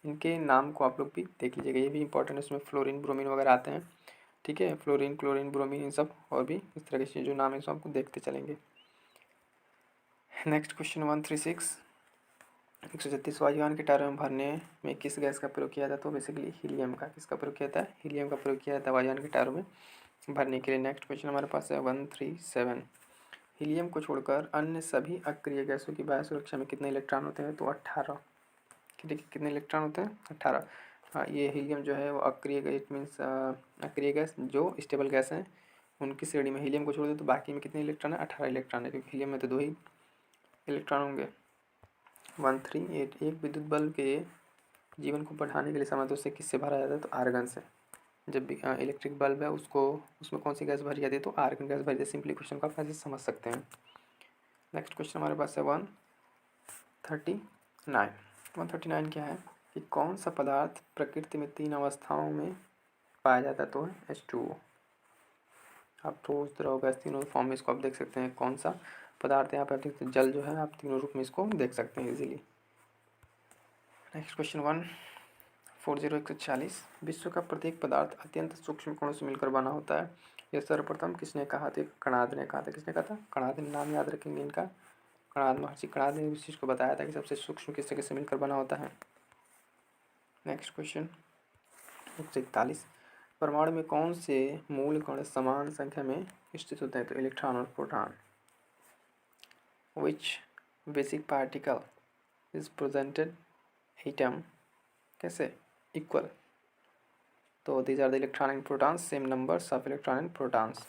इनके नाम को आप लोग भी देख लीजिएगा, ये भी इंपॉर्टेंट है। इसमें फ्लोरीन ब्रोमीन वगैरह आते हैं, ठीक है, फ्लोरीन क्लोरीन ब्रोमीन इन सब और भी इस तरह के जो नाम है इसको आपको देखते चलेंगे। नेक्स्ट क्वेश्चन 136, 136 वायुयान के टायरों में भरने में किस गैस का प्रयोग किया जाता है, तो बेसिकली हीलियम का। किसका प्रयोग किया जाता है, हीलियम का प्रयोग किया जाता है वायुयान के टायरों में भरने के लिए। नेक्स्ट क्वेश्चन हमारे पास है 137, हीलियम को छोड़कर अन्य सभी अक्रिय गैसों की वायु सुरक्षा में कितने इलेक्ट्रॉन होते हैं, तो 18। ठीक है, कितने इलेक्ट्रॉन होते हैं, 18। हाँ, ये हीलियम जो है वो अक्रिय गैस, इट मीन्स अक्रिय गैस जो स्टेबल गैस हैं उनकी श्रेणी में हीलियम को छोड़ दे तो बाकी में कितने इलेक्ट्रॉन है, 18 इलेक्ट्रॉन है, क्योंकि हीलियम में तो 2 ही इलेक्ट्रॉन होंगे। 138, एक विद्युत बल्ब के जीवन को बढ़ाने के लिए सामान्य रूप से किससे भरा जाता है, तो आर्गन से। जब भी इलेक्ट्रिक बल्ब है उसको उसमें कौन सी गैस भरी जाती है, तो आर्गन गैस भरी जाती है। सिंपली क्वेश्चन को आप ऐसे समझ सकते हैं। नेक्स्ट क्वेश्चन हमारे पास है 139 क्या है कि कौन सा पदार्थ प्रकृति में 3 अवस्थाओं में पाया जाता है, तो है H2O। आप ठोस द्रव गैस तीनों फॉर्म में इसको आप देख सकते हैं। कौन सा पदार्थ है, यहाँ पे आप देख सकते हैं जल जो है, आप तीनों रूप में इसको देख सकते हैं इजीली। नेक्स्ट क्वेश्चन 140 विश्व का प्रत्येक पदार्थ अत्यंत सूक्ष्म कणों से मिलकर बना होता है, यह सर्वप्रथम किसने कहा था, कणाद ने कहा था। किसने कहा था, कणाद ने। नाम याद रखेंगे इनका, कणाद, महर्षि कणाद ने इस चीज़ को बताया था कि सबसे सूक्ष्म किससे मिलकर बना होता है। नेक्स्ट क्वेश्चन 141, परमाणु में कौन से मूल कण समान संख्या में स्थित होते हैं, तो इलेक्ट्रॉन और proton. Which basic particle is presented atom, कैसे, इक्वल, तो these are the electron and protons, same numbers of electron and protons.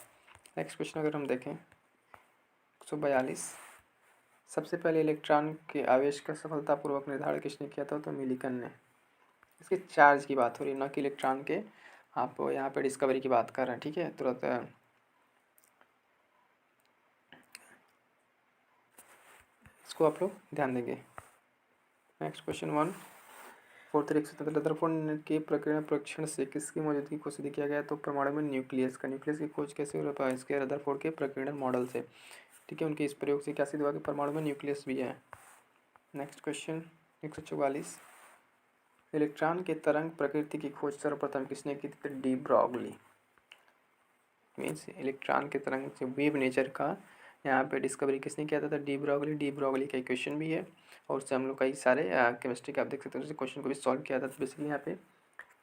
Next question अगर हम देखें 142, सबसे पहले इलेक्ट्रॉन के आवेश का सफलतापूर्वक निर्धारण किसने किया था, तो मिलिकन ने। इसके चार्ज की बात हो रही है, न कि इलेक्ट्रॉन के, आप यहाँ पे डिस्कवरी की बात कर रहे हैं, ठीक है, तुरंत इसको आप लोग ध्यान देंगे। नेक्स्ट क्वेश्चन 143, रदरफोर्ड के प्रकीर्णन परीक्षण से किसकी मौजूदगी को सिद्ध किया गया, तो परमाणु में न्यूक्लियस की खोज कैसे हो पाया, इसके रदरफोर्ड के प्रकीर्णन मॉडल से, ठीक है, उनके इस प्रयोग से क्या सिद्ध हुआ कि परमाणु में न्यूक्लियस भी है। नेक्स्ट क्वेश्चन 144, इलेक्ट्रॉन के तरंग प्रकृति की खोज सर्वप्रथम किसने की थी, डी ब्रॉगली। मीन्स इलेक्ट्रॉन के तरंग से वेव नेचर का यहाँ पे डिस्कवरी किसने किया था, डी ब्रॉगली। डी ब्रॉगली का क्वेश्चन भी है और उससे हम लोग कई सारे केमिस्ट्री के आप देख सकते हैं, उस क्वेश्चन को भी सॉल्व किया था। तो बेसिकली यहाँ पे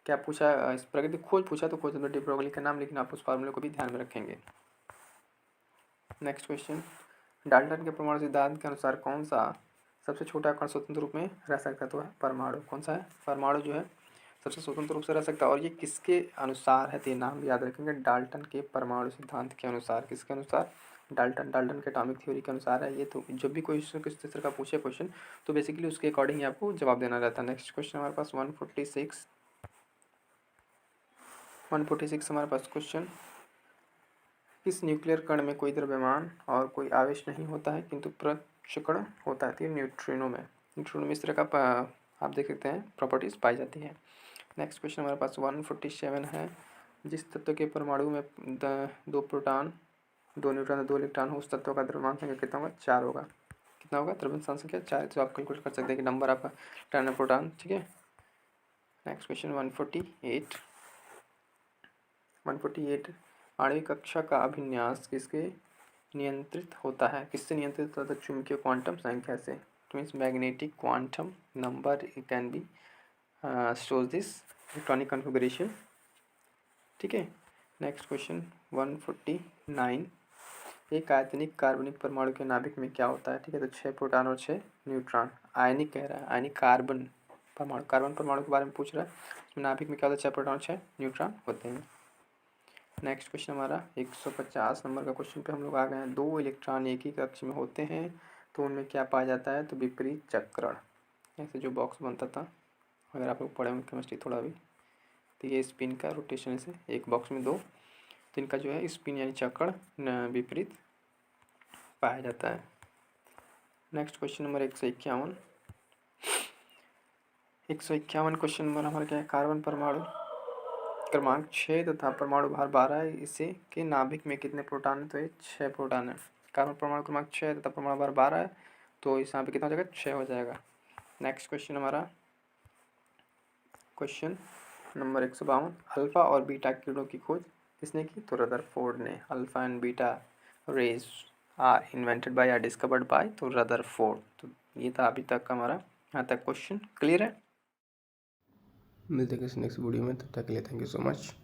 क्या पूछा, इस प्रकृति खोज पूछा तो खोज डी ब्रॉगली का नाम, लेकिन आप उस फार्मूले को भी ध्यान में रखेंगे। नेक्स्ट क्वेश्चन, डाल्टन के परमाणु सिद्धांत के अनुसार कौन सा सबसे छोटा कण स्वतंत्र रूप में रह सकता है, तो है परमाणु। कौन सा है, परमाणु जो है सबसे स्वतंत्र रूप से रह सकता है, और ये किसके अनुसार है, तो ये नाम याद रखेंगे, डाल्टन के परमाणु सिद्धांत के अनुसार। किसके अनुसार, डाल्टन के एटॉमिक थ्योरी के अनुसार है ये। तो जब भी कोई किस तरह का पूछे क्वेश्चन तो बेसिकली उसके अकॉर्डिंग ही आपको जवाब देना रहता है। नेक्स्ट क्वेश्चन हमारे पास 146 हमारे पास क्वेश्चन, किस न्यूक्लियर कण में कोई द्रव्यमान और कोई आवेश नहीं होता है किंतु प्रक्षेपण होता है, तो न्यूट्रिनो में। न्यूट्रिनो में इस तरह का आप देख सकते हैं प्रॉपर्टीज पाई जाती है। नेक्स्ट क्वेश्चन हमारे पास 147 है, जिस तत्व के परमाणु में 2 प्रोटॉन 2 न्यूट्रॉन 2 इलेक्ट्रॉन हो उस तत्व का द्रव्यमान संख्या कितना होगा, 4 होगा। कितना होगा, द्रव्यमान संख्या 4। तो आप कैलकुलेट कर सकते हैं कि नंबर आपका इलेक्ट्रॉन प्रोटॉन, ठीक है। नेक्स्ट क्वेश्चन 148 आणविक कक्षा का अभिन्यास किसके नियंत्रित होता है, किससे नियंत्रित होता है, चुंबकीय क्वांटम संख्या से। It means magnetic quantum number can be shows this electronic configuration, ठीक है। नेक्स्ट क्वेश्चन 149, एक आयतनिक कार्बनिक परमाणु के नाभिक में क्या होता है, ठीक है, तो 6 प्रोटॉन और 6 न्यूट्रॉन। आयनिक कह रहा है, आयनिक कार्बन परमाणु के बारे में पूछ रहा है। इसमें नाभिक में क्या होता है, 6 प्रोटॉन और 6 न्यूट्रॉन होते हैं। नेक्स्ट क्वेश्चन हमारा 150 नंबर का क्वेश्चन पे हम लोग आ गए हैं। 2 इलेक्ट्रॉन एक ही कक्ष में होते हैं तो उनमें क्या पाया जाता है, तो विपरीत चक्रण। ऐसे जो बॉक्स बनता था अगर आप लोग पढ़े होंगे केमिस्ट्री थोड़ा भी। तो ये स्पिन का रोटेशन से एक बॉक्स में 2, तो इनका जो है स्पिन यानी चक्कर विपरीत पाया जाता है। Next question number 151। 151 question number हमारा क्या है, कार्बन परमाणु क्रमांक 6 तथा परमाणु भार 12 है, इसे के नाभिक में कितने प्रोटॉन है, तो ये 6 प्रोटॉन है। कार्बन परमाणु क्रमांक 6 तथा परमाणु भार 12 है, तो इस यहाँ पे कितना हो जाएगा, 6 हो जाएगा। नेक्स्ट क्वेश्चन हमारा क्वेश्चन नंबर 152। अल्फा और बीटा किरणों की खोज किसने की, तो रदरफोर्ड ने। Alpha and beta rays are invented by या डिस्कवर्ड बाय, तो रदरफोर्ड। तो ये था अभी तक का हमारा यहाँ तक क्वेश्चन। क्लियर है।
मिलते हैं किसी नेक्स्ट वीडियो में, तब तक के लिए थैंक यू सो मच।